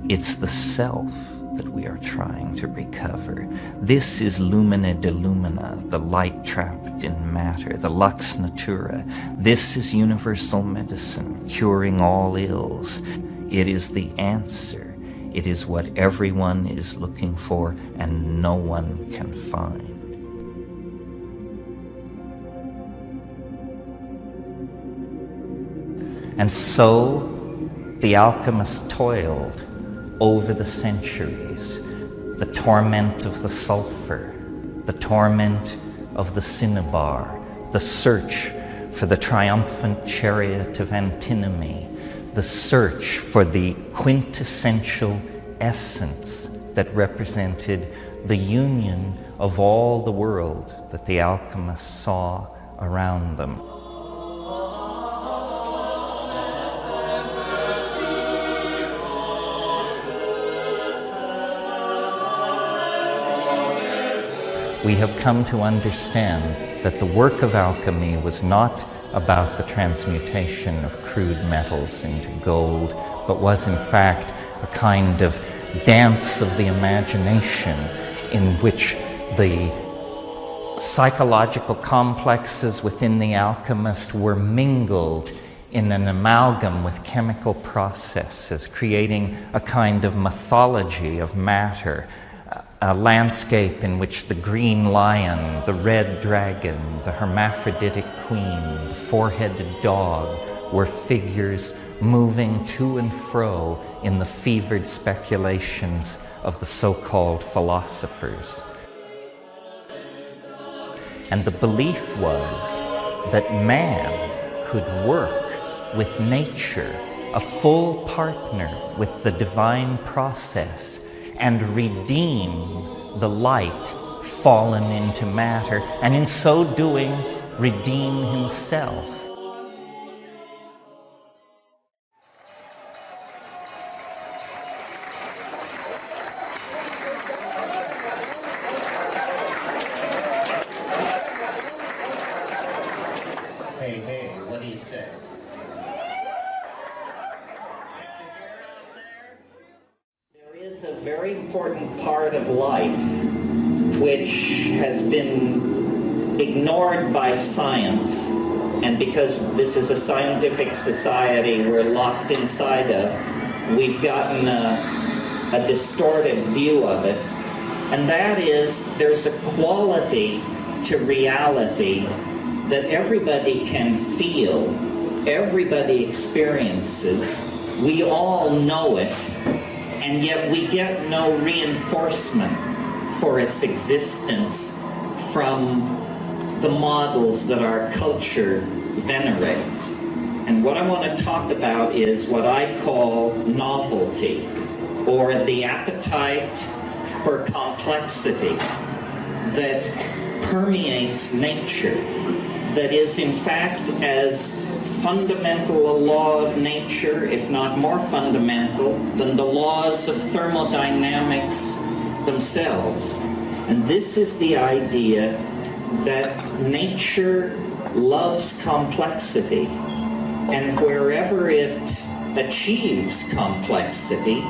It's the self that we are trying to recover. This is lumina de lumina, the light trapped in matter, the lux natura. This is universal medicine, curing all ills. It is the answer. It is what everyone is looking for and no one can find. And so the alchemist toiled over the centuries, the torment of the sulfur, the torment of the cinnabar, the search for the triumphant chariot of antinomy, the search for the quintessential essence that represented the union of all the world that the alchemists saw around them. We have come to understand that the work of alchemy was not about the transmutation of crude metals into gold, but was in fact a kind of dance of the imagination in which the psychological complexes within the alchemist were mingled in an amalgam with chemical processes, creating a kind of mythology of matter, a landscape in which the green lion, the red dragon, the hermaphroditic queen, the four-headed dog were figures moving to and fro in the fevered speculations of the so-called philosophers. And the belief was that man could work with nature, a full partner with the divine process, and redeem the light fallen into matter, and in so doing, redeem himself. Hey, what do you say? There is a very important part of life which has been ignored by science, and because this is a scientific society we're locked inside of, we've gotten a distorted view of it, and that is there's a quality to reality that everybody can feel, everybody experiences, we all know it, and yet we get no reinforcement for its existence from the models that our culture venerates. And what I want to talk about is what I call novelty, or the appetite for complexity that permeates nature, that is in fact as fundamental a law of nature, if not more fundamental, than the laws of thermodynamics themselves. And this is the idea that nature loves complexity, and wherever it achieves complexity,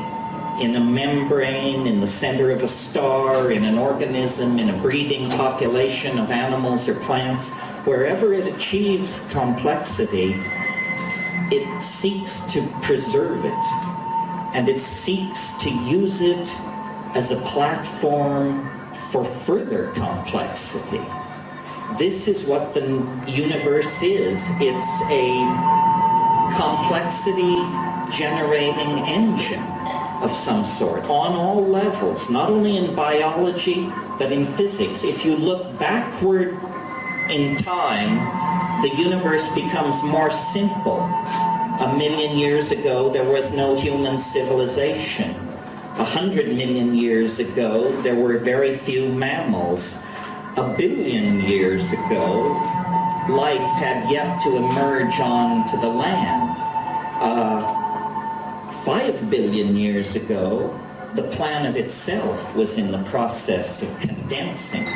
in a membrane, in the center of a star, in an organism, in a breeding population of animals or plants, wherever it achieves complexity, it seeks to preserve it, and it seeks to use it as a platform for further complexity. This is what the universe is. It's a complexity generating engine of some sort on all levels, not only in biology but in physics. If you look backward in time, the universe becomes more simple. 1 million years ago there was no human civilization. 100 million years ago there were very few mammals. 1 billion years ago life had yet to emerge onto the land. 5 billion years ago, the planet itself was in the process of condensing.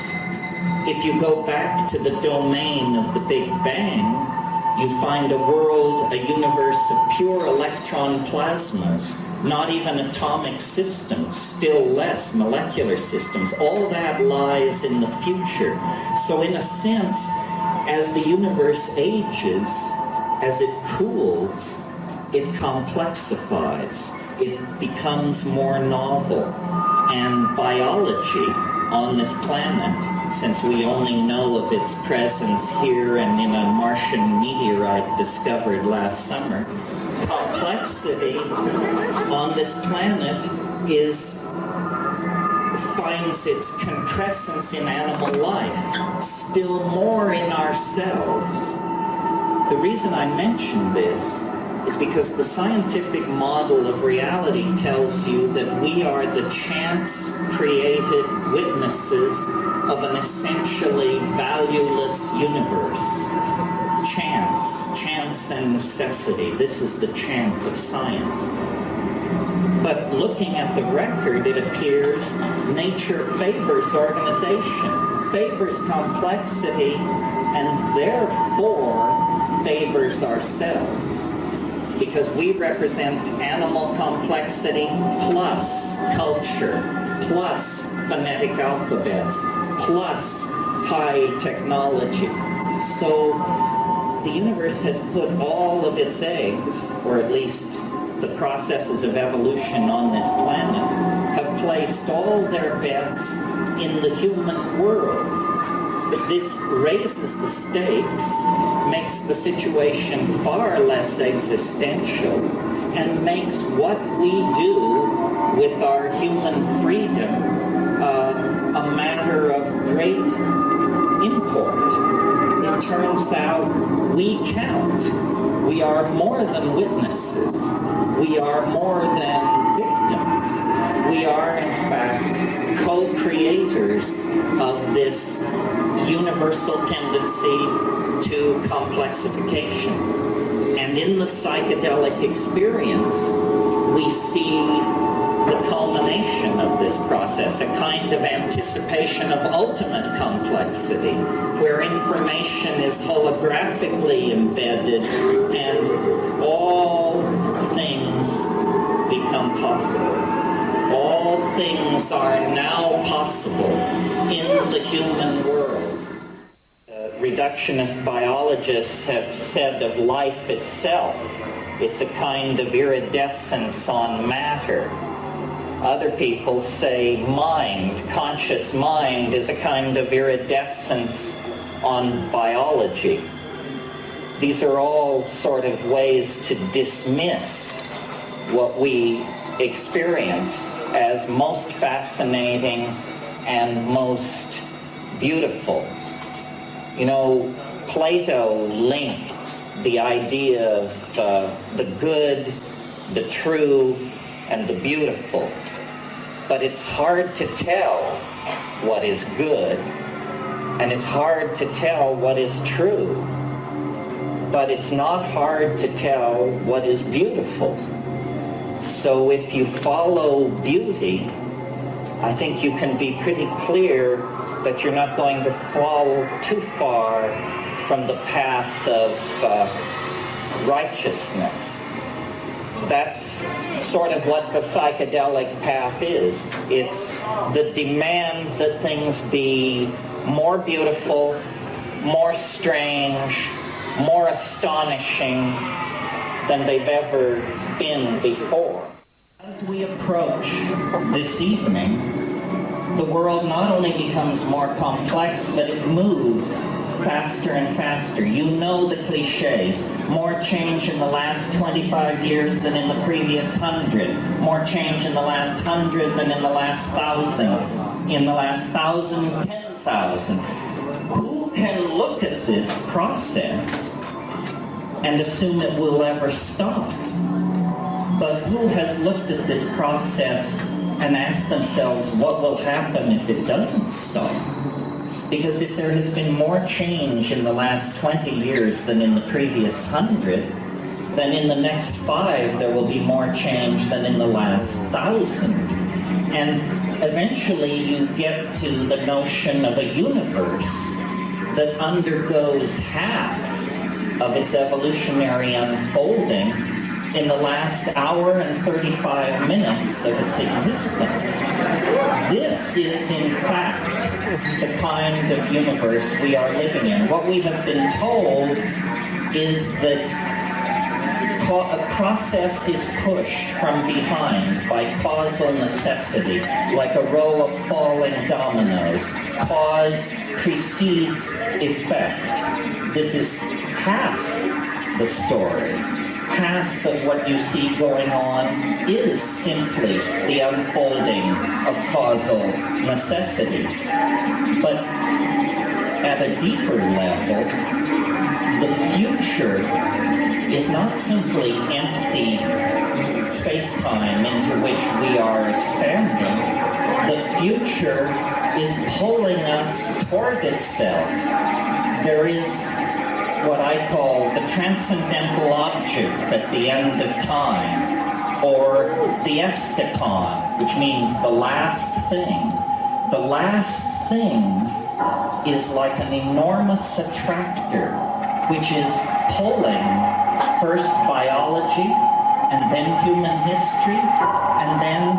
If you go back to the domain of the Big Bang, you find a world, a universe of pure electron plasmas, not even atomic systems, still less molecular systems. All that lies in the future. So in a sense, as the universe ages, as it cools, it complexifies, it becomes more novel. And biology on this planet, since we only know of its presence here and in a Martian meteorite discovered last summer, complexity on this planet finds its concrescence in animal life, still more in ourselves. The reason I mention this is because the scientific model of reality tells you that we are the chance-created witnesses of an essentially valueless universe. Chance and necessity. This is the chant of science. But looking at the record, it appears nature favors organization, favors complexity, and therefore favors ourselves. Because we represent animal complexity plus culture, plus phonetic alphabets, plus high technology. So the universe has put all of its eggs, or at least the processes of evolution on this planet, have placed all their bets in the human world. But this raises the stakes, makes the situation far less existential, and makes what we do with our human freedom a matter of great import. It turns out we count. We are more than witnesses. We are more than victims. We are, in fact, co-creators of this universal tendency to complexification. And in the psychedelic experience, we see the culmination of this process, a kind of anticipation of ultimate complexity, where information is holographically embedded and all things become possible. All things are now possible in the human world. Reductionist biologists have said of life itself, it's a kind of iridescence on matter. Other people say mind, conscious mind, is a kind of iridescence on biology. These are all sort of ways to dismiss what we experience as most fascinating and most beautiful. You know, Plato linked the idea of the good, the true, and the beautiful. But it's hard to tell what is good, and it's hard to tell what is true. But it's not hard to tell what is beautiful. So if you follow beauty, I think you can be pretty clear that you're not going to fall too far from the path of righteousness. That's sort of what the psychedelic path is. It's the demand that things be more beautiful, more strange, more astonishing than they've ever been before. As we approach this evening, the world not only becomes more complex, but it moves faster and faster. You know the cliches. More change in the last 25 years than in the previous 100. More change in the last 100 than in the last 1,000. In the last 1,000, 10,000. Who can look at this process and assume it will ever stop? But who has looked at this process and asked themselves what will happen if it doesn't stop? Because if there has been more change in the last 20 years than in the previous 100, then in the next 5 there will be more change than in the last 1,000. And eventually you get to the notion of a universe that undergoes half of its evolutionary unfolding in the last hour and 35 minutes of its existence. This is, in fact, the kind of universe we are living in. What we have been told is that a process is pushed from behind by causal necessity, like a row of falling dominoes. Cause precedes effect. This is half the story. Half of what you see going on is simply the unfolding of causal necessity. But at a deeper level, the future is not simply empty space-time into which we are expanding. The future is pulling us toward itself. There is what I call the transcendental object at the end of time, or the eschaton, which means the last thing. The last thing is like an enormous attractor, which is pulling first biology, and then human history, and then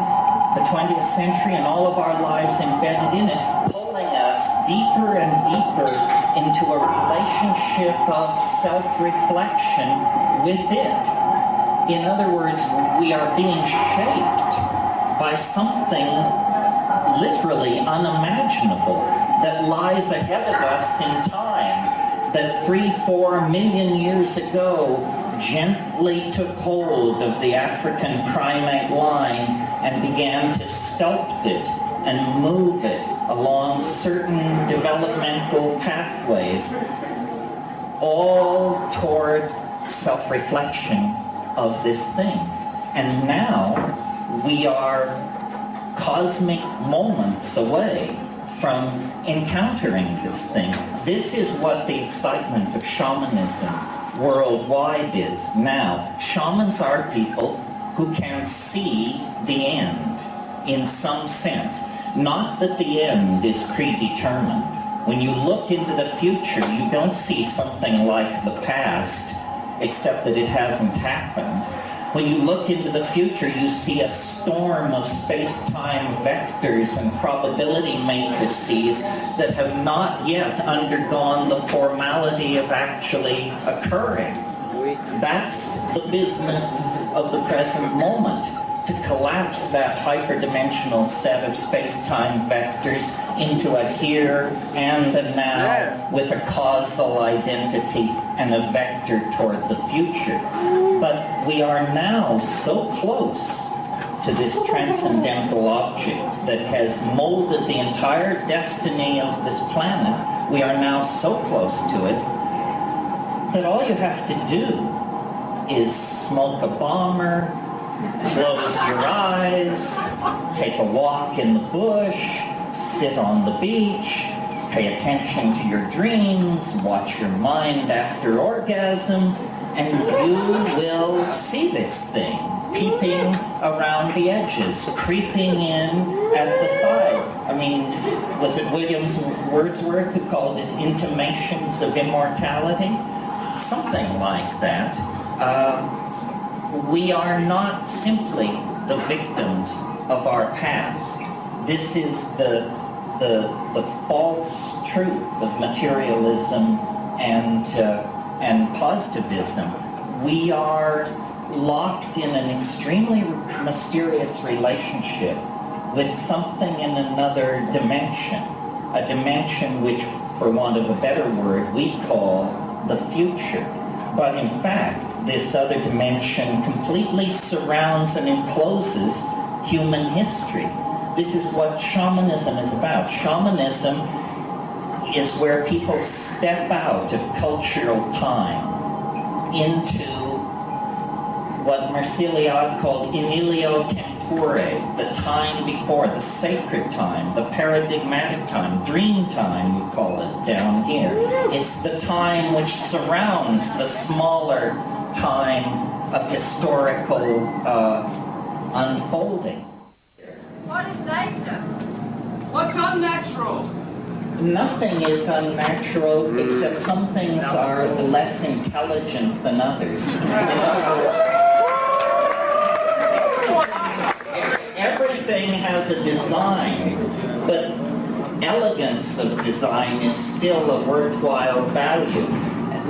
the 20th century and all of our lives embedded in it, pulling us deeper and deeper into a relationship of self-reflection with it. In other words, we are being shaped by something literally unimaginable that lies ahead of us in time, that 3-4 million years ago gently took hold of the African primate line and began to sculpt it and move it along certain developmental pathways, all toward self-reflection of this thing. And now we are cosmic moments away from encountering this thing. This is what the excitement of shamanism worldwide is now. Shamans are people who can see the end in some sense. Not that the end is predetermined. When you look into the future, you don't see something like the past, except that it hasn't happened. When you look into the future, you see a storm of space-time vectors and probability matrices that have not yet undergone the formality of actually occurring. That's the business of the present moment, to collapse that hyperdimensional set of space-time vectors into a here and a now with a causal identity and a vector toward the future. But we are now so close to this transcendental object that has molded the entire destiny of this planet. We are now so close to it that all you have to do is smoke a bomber, close your eyes, take a walk in the bush, sit on the beach, pay attention to your dreams, watch your mind after orgasm, and you will see this thing peeping around the edges, creeping in at the side. I mean, was it Wordsworth who called it intimations of immortality? Something like that. We are not simply the victims of our past. This is the false truth of materialism and positivism. We are locked in an extremely mysterious relationship with something in another dimension, a dimension which, for want of a better word, we call the future. But in fact, this other dimension completely surrounds and encloses human history. This is what shamanism is about. Shamanism is where people step out of cultural time into what Marceliade called in ilio tempore, the time before, the sacred time, the paradigmatic time, dream time, we call it down here. It's the time which surrounds the smaller time of historical unfolding. What is nature? What's unnatural? Nothing is unnatural except some things are less intelligent than others. Everything has a design, but elegance of design is still of worthwhile value.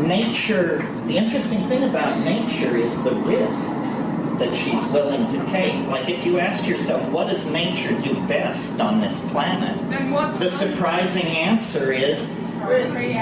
Nature, the interesting thing about nature is the risks that she's willing to take. Like if you asked yourself, what does nature do best on this planet? The surprising answer is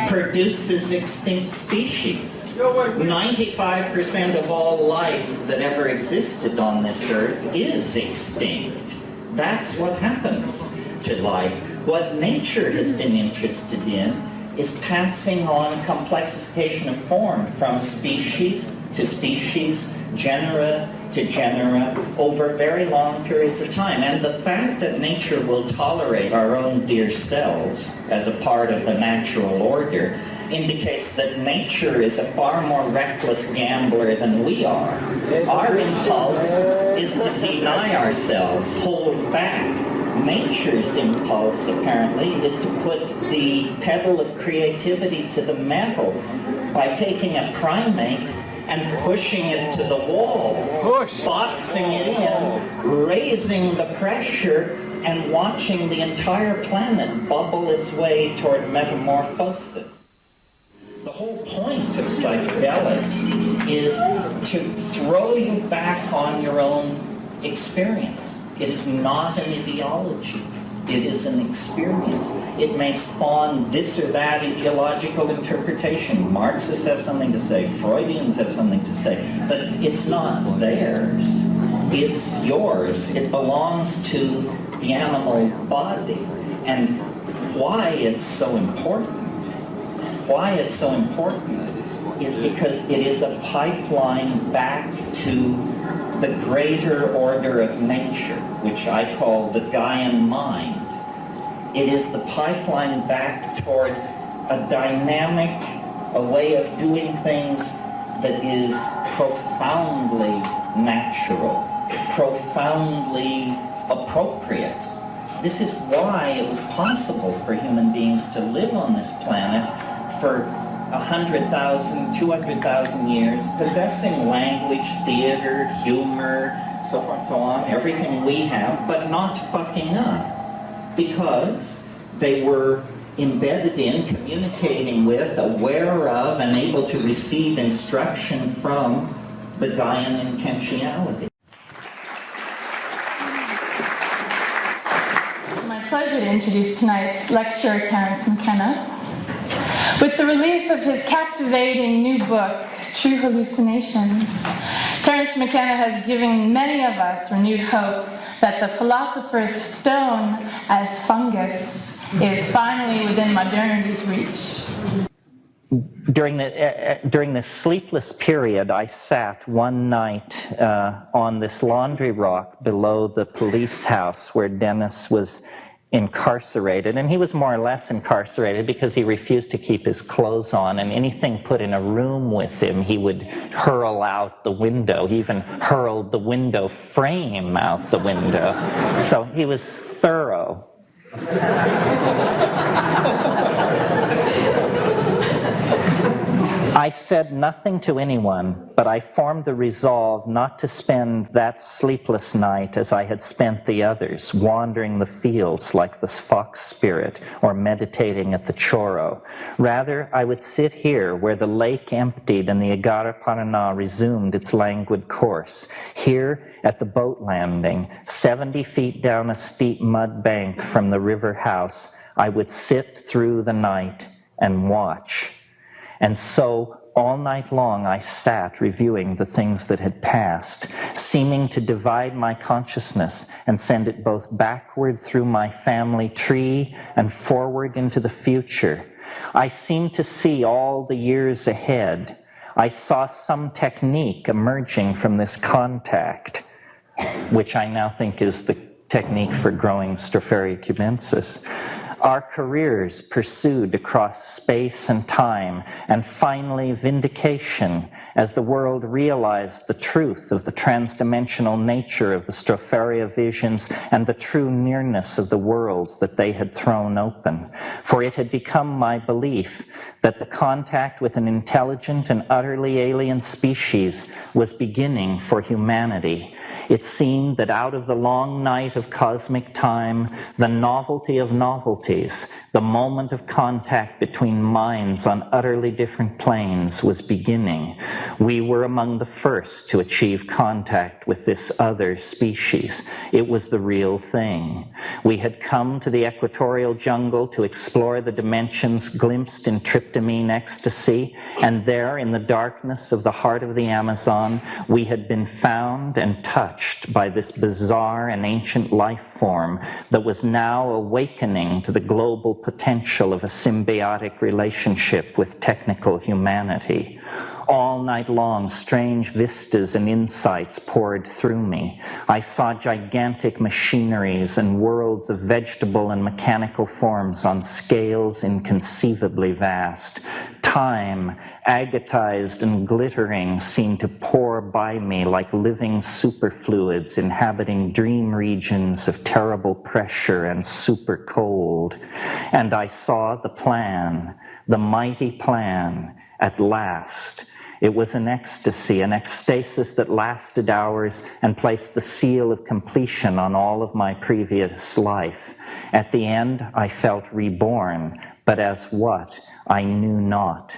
produces extinct species. 95% of all life that ever existed on this earth is extinct. That's what happens to life. What nature has been interested in is passing on complexification of form from species to species, genera to genera, over very long periods of time. And the fact that nature will tolerate our own dear selves as a part of the natural order indicates that nature is a far more reckless gambler than we are. Our impulse is to deny ourselves, hold back. Nature's impulse, apparently, is to put the pedal of creativity to the metal by taking a primate and pushing it to the wall, boxing it in, raising the pressure, and watching the entire planet bubble its way toward metamorphosis. The whole point of psychedelics is to throw you back on your own experience. It is not an ideology. It is an experience. It may spawn this or that ideological interpretation. Marxists have something to say, Freudians have something to say, but it's not theirs. It's yours. It belongs to the animal body. And why it's so important, is because it is a pipeline back to the greater order of nature, which I call the Gaian mind. It is the pipeline back toward a dynamic, a way of doing things that is profoundly natural, profoundly appropriate. This is why it was possible for human beings to live on this planet for 100,000, 200,000 years, possessing language, theater, humor, so forth and so on, everything we have, but not fucking up. Because they were embedded in, communicating with, aware of, and able to receive instruction from the Gaian intentionality. It's my pleasure to introduce tonight's lecturer, Terence McKenna. With the release of his captivating new book, True Hallucinations, Terence McKenna has given many of us renewed hope that the philosopher's stone as fungus is finally within modernity's reach. During this sleepless period, I sat one night on this laundry rock below the police house where Dennis was incarcerated, and he was more or less incarcerated because he refused to keep his clothes on, and anything put in a room with him he would hurl out the window. He even hurled the window frame out the window. So he was thorough. I said nothing to anyone, but I formed the resolve not to spend that sleepless night as I had spent the others, wandering the fields like the fox spirit or meditating at the choro. Rather, I would sit here where the lake emptied and the Agara-Paraná resumed its languid course, here at the boat landing, 70 feet down a steep mud bank from the river house. I would sit through the night and watch. And so, all night long, I sat reviewing the things that had passed, seeming to divide my consciousness and send it both backward through my family tree and forward into the future. I seemed to see all the years ahead. I saw some technique emerging from this contact, which I now think is the technique for growing Stropharia cubensis. Our careers pursued across space and time, and finally vindication as the world realized the truth of the transdimensional nature of the Stropharia visions and the true nearness of the worlds that they had thrown open. For it had become my belief that the contact with an intelligent and utterly alien species was beginning for humanity. It seemed that out of the long night of cosmic time, the novelty of novelties, the moment of contact between minds on utterly different planes was beginning. We were among the first to achieve contact with this other species. It was the real thing. We had come to the equatorial jungle to explore the dimensions glimpsed in tryptamine ecstasy, and there in the darkness of the heart of the Amazon, we had been found and touched by this bizarre and ancient life form that was now awakening to the global potential of a symbiotic relationship with technical humanity. All night long, strange vistas and insights poured through me. I saw gigantic machineries and worlds of vegetable and mechanical forms on scales inconceivably vast. Time, agatized and glittering, seemed to pour by me like living superfluids inhabiting dream regions of terrible pressure and super cold. And I saw the plan, the mighty plan, at last. It was an ecstasy, an ecstasis that lasted hours and placed the seal of completion on all of my previous life. At the end, I felt reborn, but as what? I knew not.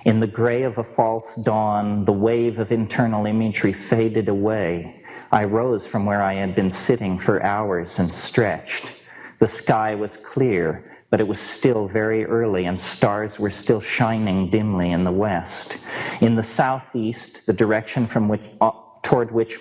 In the gray of a false dawn, the wave of internal imagery faded away. I rose from where I had been sitting for hours and stretched. The sky was clear, but it was still very early and stars were still shining dimly in the west. In the southeast, the direction from toward which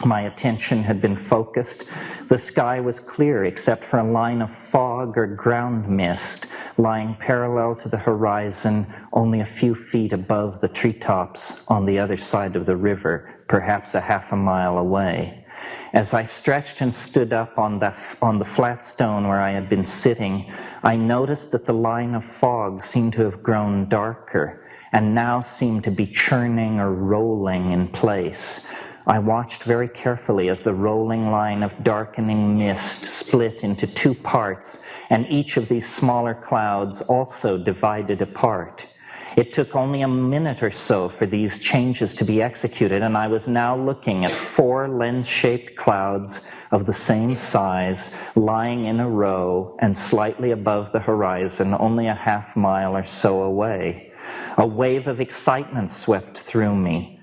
my attention had been focused, the sky was clear except for a line of fog or ground mist lying parallel to the horizon only a few feet above the treetops on the other side of the river, perhaps a half a mile away. As I stretched and stood up on the flat stone where I had been sitting, I noticed that the line of fog seemed to have grown darker and now seemed to be churning or rolling in place. I watched very carefully as the rolling line of darkening mist split into two parts, and each of these smaller clouds also divided apart. It took only a minute or so for these changes to be executed, and I was now looking at 4 lens-shaped clouds of the same size, lying in a row and slightly above the horizon, only a half mile or so away. A wave of excitement swept through me,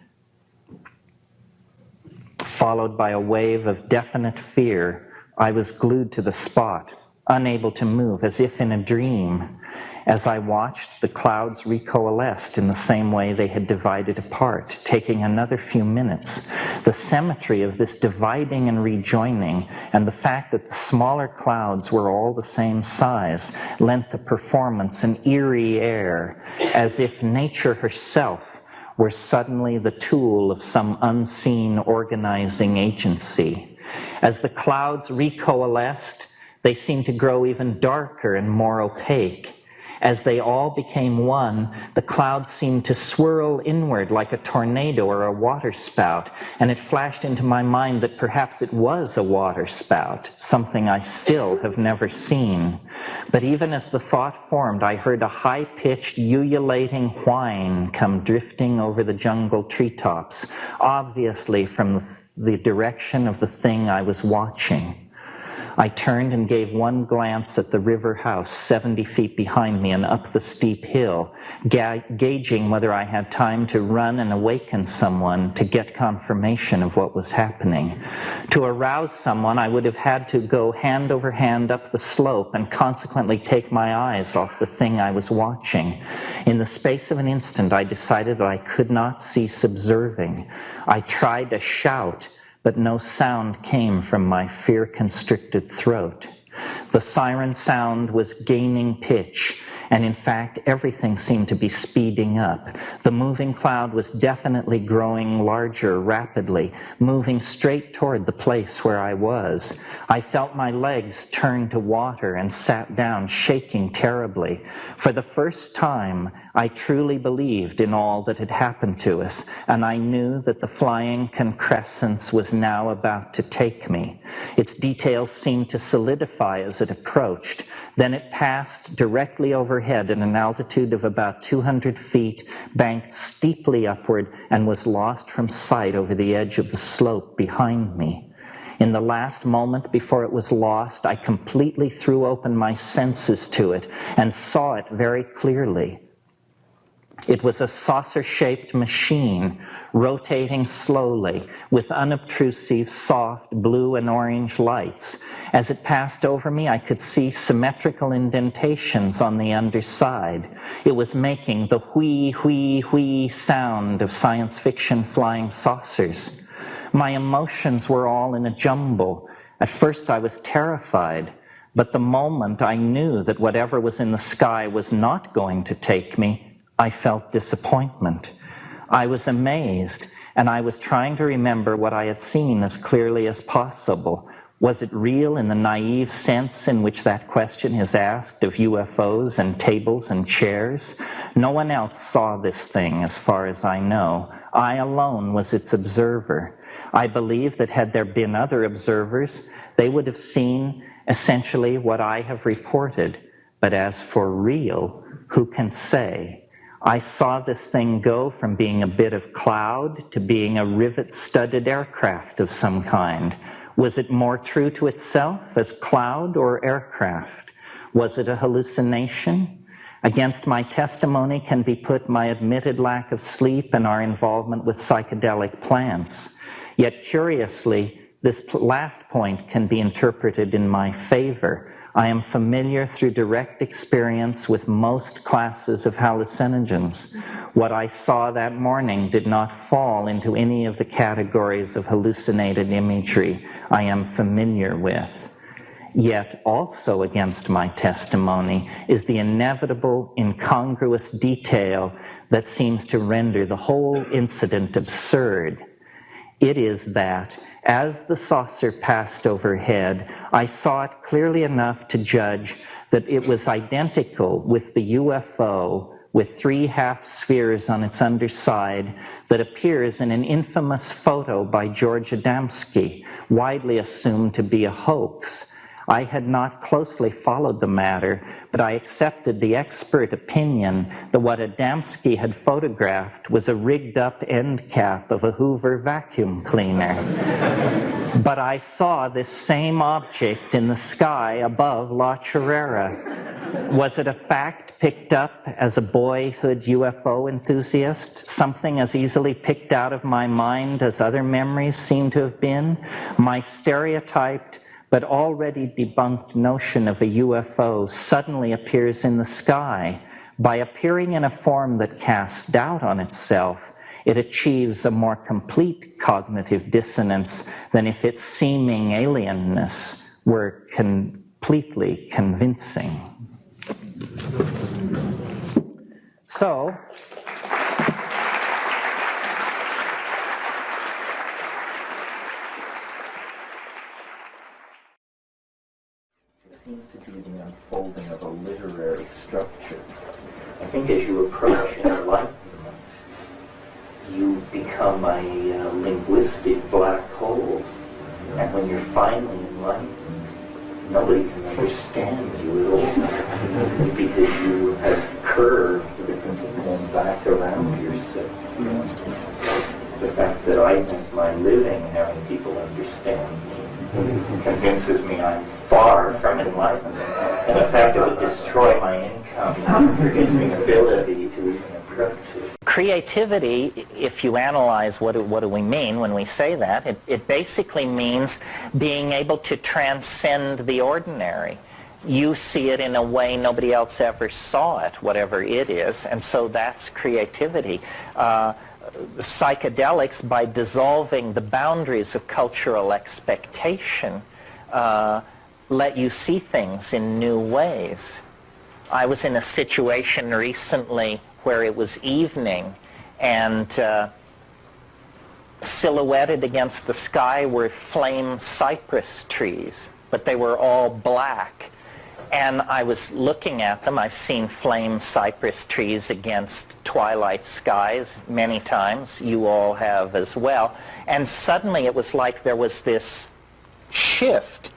followed by a wave of definite fear. I was glued to the spot, unable to move, as if in a dream. As I watched, the clouds recoalesced in the same way they had divided apart, taking another few minutes. The symmetry of this dividing and rejoining, and the fact that the smaller clouds were all the same size, lent the performance an eerie air, as if nature herself were suddenly the tool of some unseen organizing agency. As the clouds recoalesced, they seemed to grow even darker and more opaque. As they all became one, the clouds seemed to swirl inward like a tornado or a waterspout, and it flashed into my mind that perhaps it was a waterspout, something I still have never seen. But even as the thought formed, I heard a high-pitched, ululating whine come drifting over the jungle treetops, obviously from the direction of the thing I was watching. I turned and gave one glance at the river house 70 feet behind me and up the steep hill, gauging whether I had time to run and awaken someone to get confirmation of what was happening. To arouse someone, I would have had to go hand over hand up the slope and consequently take my eyes off the thing I was watching. In the space of an instant, I decided that I could not cease observing. I tried to shout, but no sound came from my fear-constricted throat. The siren sound was gaining pitch, and in fact, everything seemed to be speeding up. The moving cloud was definitely growing larger rapidly, moving straight toward the place where I was. I felt my legs turn to water and sat down, shaking terribly. For the first time, I truly believed in all that had happened to us, and I knew that the flying concrescence was now about to take me. Its details seemed to solidify as it approached. Then it passed directly overhead at an altitude of about 200 feet, banked steeply upward, and was lost from sight over the edge of the slope behind me. In the last moment before it was lost, I completely threw open my senses to it and saw it very clearly. It was a saucer-shaped machine, rotating slowly, with unobtrusive, soft blue and orange lights. As it passed over me, I could see symmetrical indentations on the underside. It was making the whee, whee, whee sound of science fiction flying saucers. My emotions were all in a jumble. At first I was terrified, but the moment I knew that whatever was in the sky was not going to take me, I felt disappointment. I was amazed, and I was trying to remember what I had seen as clearly as possible. Was it real in the naive sense in which that question is asked of UFOs and tables and chairs? No one else saw this thing, as far as I know. I alone was its observer. I believe that had there been other observers, they would have seen essentially what I have reported. But as for real, who can say? I saw this thing go from being a bit of cloud to being a rivet-studded aircraft of some kind. Was it more true to itself as cloud or aircraft? Was it a hallucination? Against my testimony can be put my admitted lack of sleep and our involvement with psychedelic plants. Yet curiously, this last point can be interpreted in my favor. I am familiar through direct experience with most classes of hallucinogens. What I saw that morning did not fall into any of the categories of hallucinated imagery I am familiar with. Yet also against my testimony is the inevitable, incongruous detail that seems to render the whole incident absurd. It is that, as the saucer passed overhead, I saw it clearly enough to judge that it was identical with the UFO with 3 half-spheres on its underside that appears in an infamous photo by George Adamski, widely assumed to be a hoax. I had not closely followed the matter, but I accepted the expert opinion that what Adamski had photographed was a rigged-up end cap of a Hoover vacuum cleaner. But I saw this same object in the sky above La Chorrera. Was it a fact picked up as a boyhood UFO enthusiast? Something as easily picked out of my mind as other memories seem to have been? My stereotyped but already debunked notion of a UFO suddenly appears in the sky. By appearing in a form that casts doubt on itself, it achieves a more complete cognitive dissonance than if its seeming alienness were completely convincing. So, seems to be the unfolding of a literary structure. I think as you approach enlightenment, you become a linguistic black hole. And when you're finally enlightened, nobody can understand you at all because you have curved the continuum back around yourself. The fact that I make my living having people understand me convinces me I'm far from enlightenment. And in fact, it would destroy my income producing ability to even approach it. Creativity, if you analyze what do we mean when we say that, it basically means being able to transcend the ordinary. You see it in a way nobody else ever saw it, whatever it is, and so that's creativity. Psychedelics, by dissolving the boundaries of cultural expectation, let you see things in new ways. I was in a situation recently where it was evening, and silhouetted against the sky were flame cypress trees, but they were all black. And I was looking at them. I've seen flame cypress trees against twilight skies many times. You all have as well. And suddenly it was like there was this shift.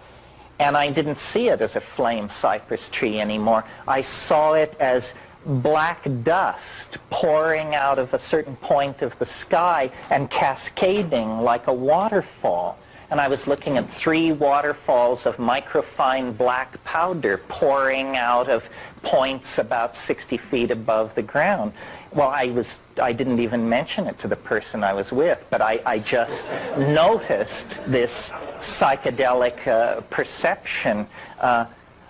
And I didn't see it as a flame cypress tree anymore. I saw it as black dust pouring out of a certain point of the sky and cascading like a waterfall. And I was looking at 3 waterfalls of microfine black powder pouring out of points about 60 feet above the ground. Well, I didn't even mention it to the person I was with, but I just noticed this psychedelic perception.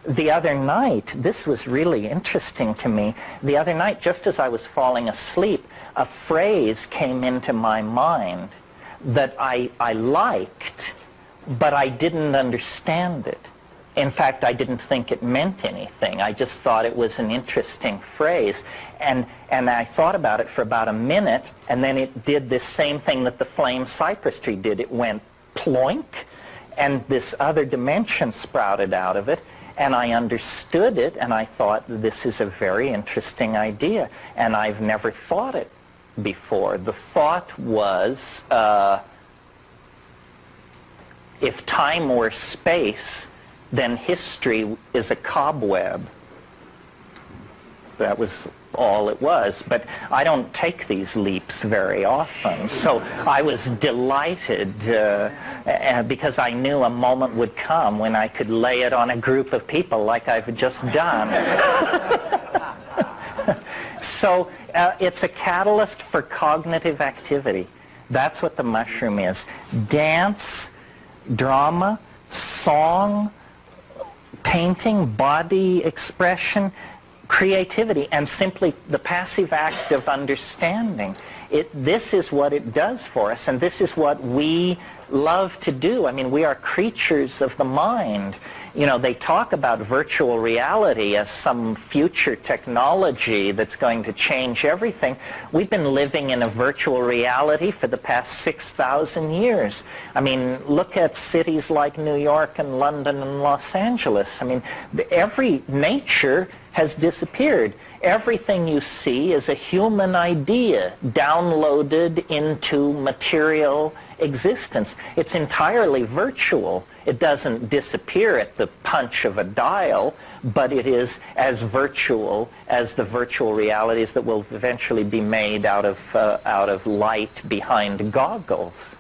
The other night, this was really interesting to me. The other night, just as I was falling asleep, a phrase came into my mind that I liked, but I didn't understand it. In fact, I didn't think it meant anything. I just thought it was an interesting phrase. And I thought about it for about a minute, and then it did this same thing that the flame cypress tree did. It went ploink, and this other dimension sprouted out of it, and I understood it, and I thought, this is a very interesting idea, and I've never thought it before. The thought was, if time were space, then history is a cobweb. That was all it was. But I don't take these leaps very often. So I was delighted because I knew a moment would come when I could lay it on a group of people like I've just done. So it's a catalyst for cognitive activity. That's what the mushroom is. Dance, drama, song, painting, body expression, creativity, and simply the passive act of understanding. This is what it does for us, and this is what we love to do. I mean, we are creatures of the mind. You know, they talk about virtual reality as some future technology that's going to change everything. We've been living in a virtual reality for the past 6,000 years. I mean, look at cities like New York and London and Los Angeles. I mean, every nature has disappeared. Everything you see is a human idea downloaded into material existence. It's entirely virtual. It doesn't disappear at the punch of a dial, but it is as virtual as the virtual realities that will eventually be made out of light behind goggles.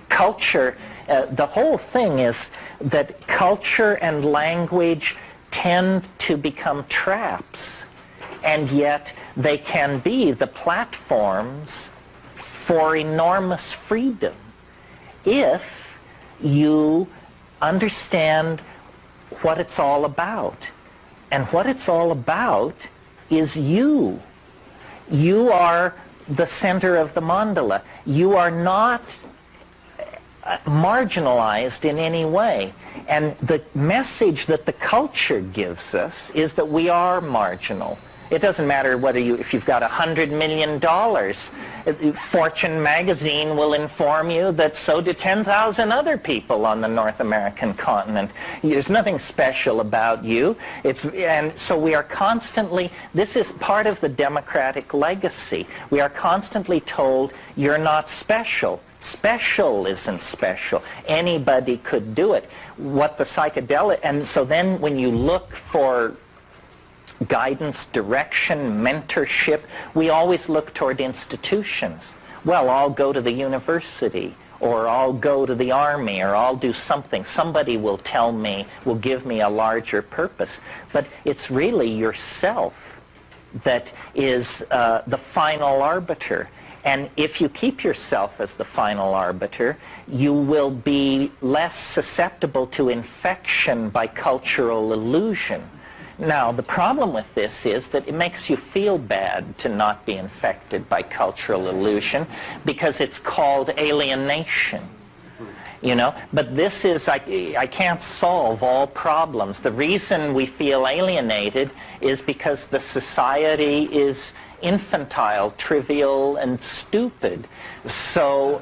Culture, the whole thing is that culture and language tend to become traps, and yet they can be the platforms for enormous freedom if you understand what it's all about. And what it's all about is you. You are the center of the mandala. You are not marginalized in any way. And the message that the culture gives us is that we are marginal. It doesn't matter whether if you've got $100 million, Fortune magazine will inform you that so do 10,000 other people on the North American continent. There's nothing special about you. And so we are constantly, this is part of the democratic legacy. We are constantly told, you're not special. Special isn't special. Anybody could do it. What the psychedelic, and so then when you look for guidance, direction, mentorship, we always look toward institutions. Well, I'll go to the university, or I'll go to the army, or I'll do something. Somebody will tell me, will give me a larger purpose. But it's really yourself that is the final arbiter. And if you keep yourself as the final arbiter, you will be less susceptible to infection by cultural illusion. Now, the problem with this is that it makes you feel bad to not be infected by cultural illusion because it's called alienation. You know, but this is, I can't solve all problems. The reason we feel alienated is because the society is infantile, trivial, and stupid. So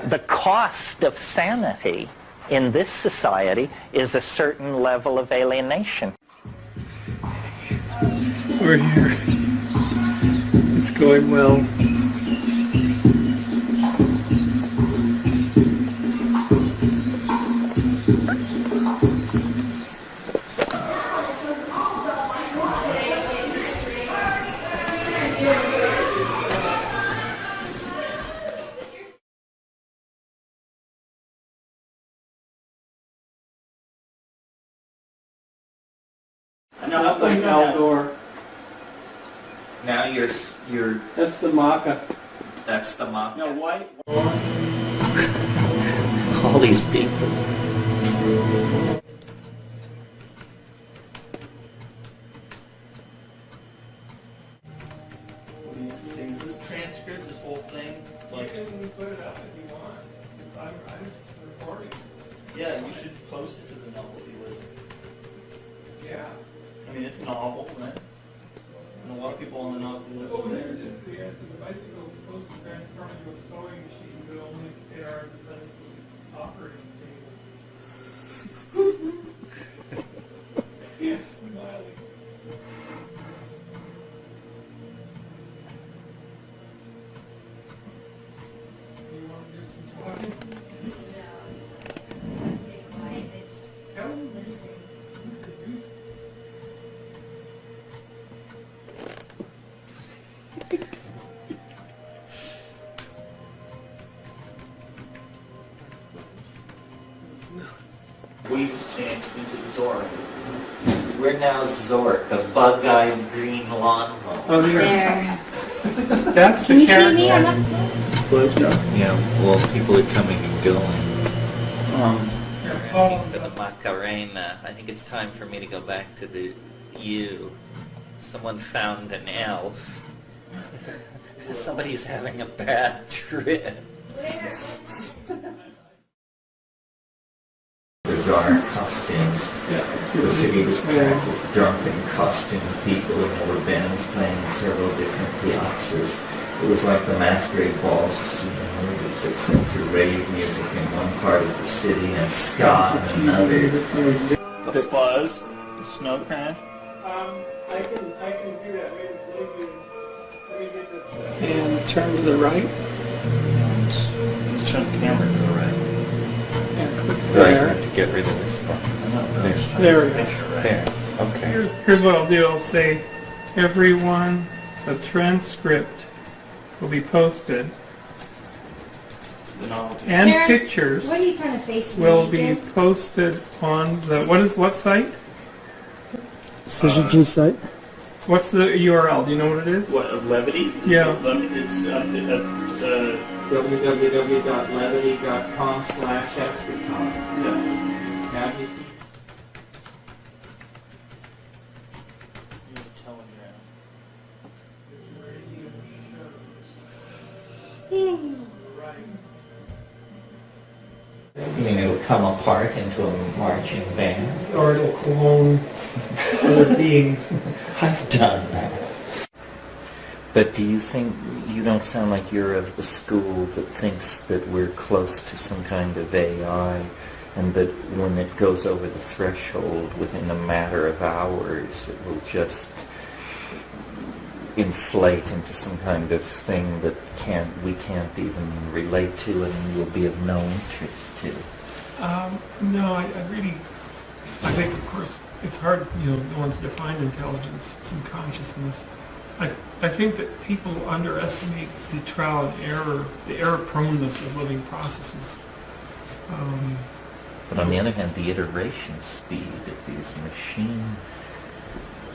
the cost of sanity in this society is a certain level of alienation. We're here. It's going well. Now look like Eldor. Now you're. That's the maca. That's the maca. No, white. All these people. Is this transcript, this whole thing? Like, you can put it up if you want. I'm just recording. Yeah, you should post it to the novelty list. Yeah. I mean, it's a novel, right? And a lot of people on the novelty list. Oh, there it is. The answer. The bicycle is supposed to transform into a sewing machine, but only if they are because of the operating table. Yes, smiling. You want to do some talking? We've changed into Zork. We're now Zork, the bug-eyed green lawnmower. Oh, there. That's Can the you see character. me? I'm not... closed up. Yeah, well, people are coming and going. For the Macarena, I think it's time for me to go back to the U. Someone found an elf. Somebody's having a bad trip. Bizarre costumes. The city was packed with drunken costumed people, and there were bands playing in several different piazzas. It was like the masquerade balls you see in movies, except for rave music in one part of the city and ska in another. The fuzz, the snow crash. I can do that. Let me get this. And turn to the right. Turn the camera to the right. And click Do I there. have to get rid of this part? There we go. There. Okay. Here's what I'll do. I'll say, everyone, the transcript will be posted, and Terrence, pictures what are you trying to face me will be again? posted on the what site? CGG site. What's the URL? Do you know what it is? What, Levity? Yeah. It's www.levity.com/eschaton. Now you see. You mean it'll come apart into a marching band? Or it'll clone other beings. I've done that. But do you think, you don't sound like you're of the school that thinks that we're close to some kind of AI, and that when it goes over the threshold within a matter of hours, it will just inflate into some kind of thing that we can't even relate to and will be of no interest to? No, I think, of course, it's hard, no one's defined intelligence and consciousness. I think that people underestimate the trial and error, the error proneness of living processes. But on the other hand, the iteration speed of these machine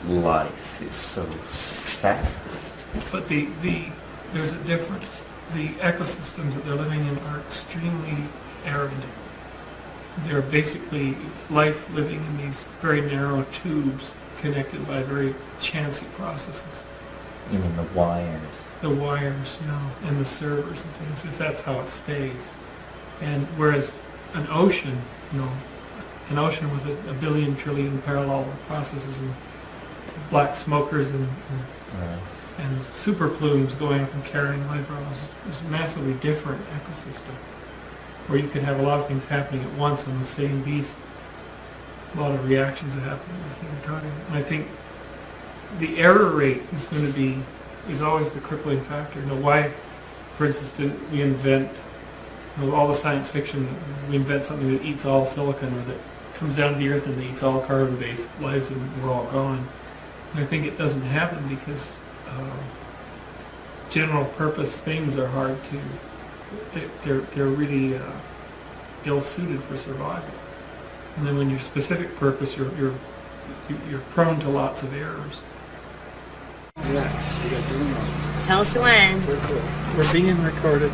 life is so fast. But there's a difference. The ecosystems that they're living in are extremely arid. They're basically life living in these very narrow tubes connected by very chancy processes. You mean the wires? The wires, and the servers and things, if that's how it stays. And whereas an ocean, an ocean with a billion trillion parallel processes and black smokers and super plumes going up and carrying life around is a massively different ecosystem, where you could have a lot of things happening at once on the same beast. A lot of reactions that happen at the same time. And I think the error rate is always the crippling factor. Why, for instance, didn't we invent all the science fiction? We invent something that eats all silicon, or that comes down to the earth and eats all carbon-based lives, and we're all gone. And I think it doesn't happen because general purpose things are hard to. They're really ill-suited for survival. And then when you're specific purpose, you're prone to lots of errors. Tell us when. We're being recorded.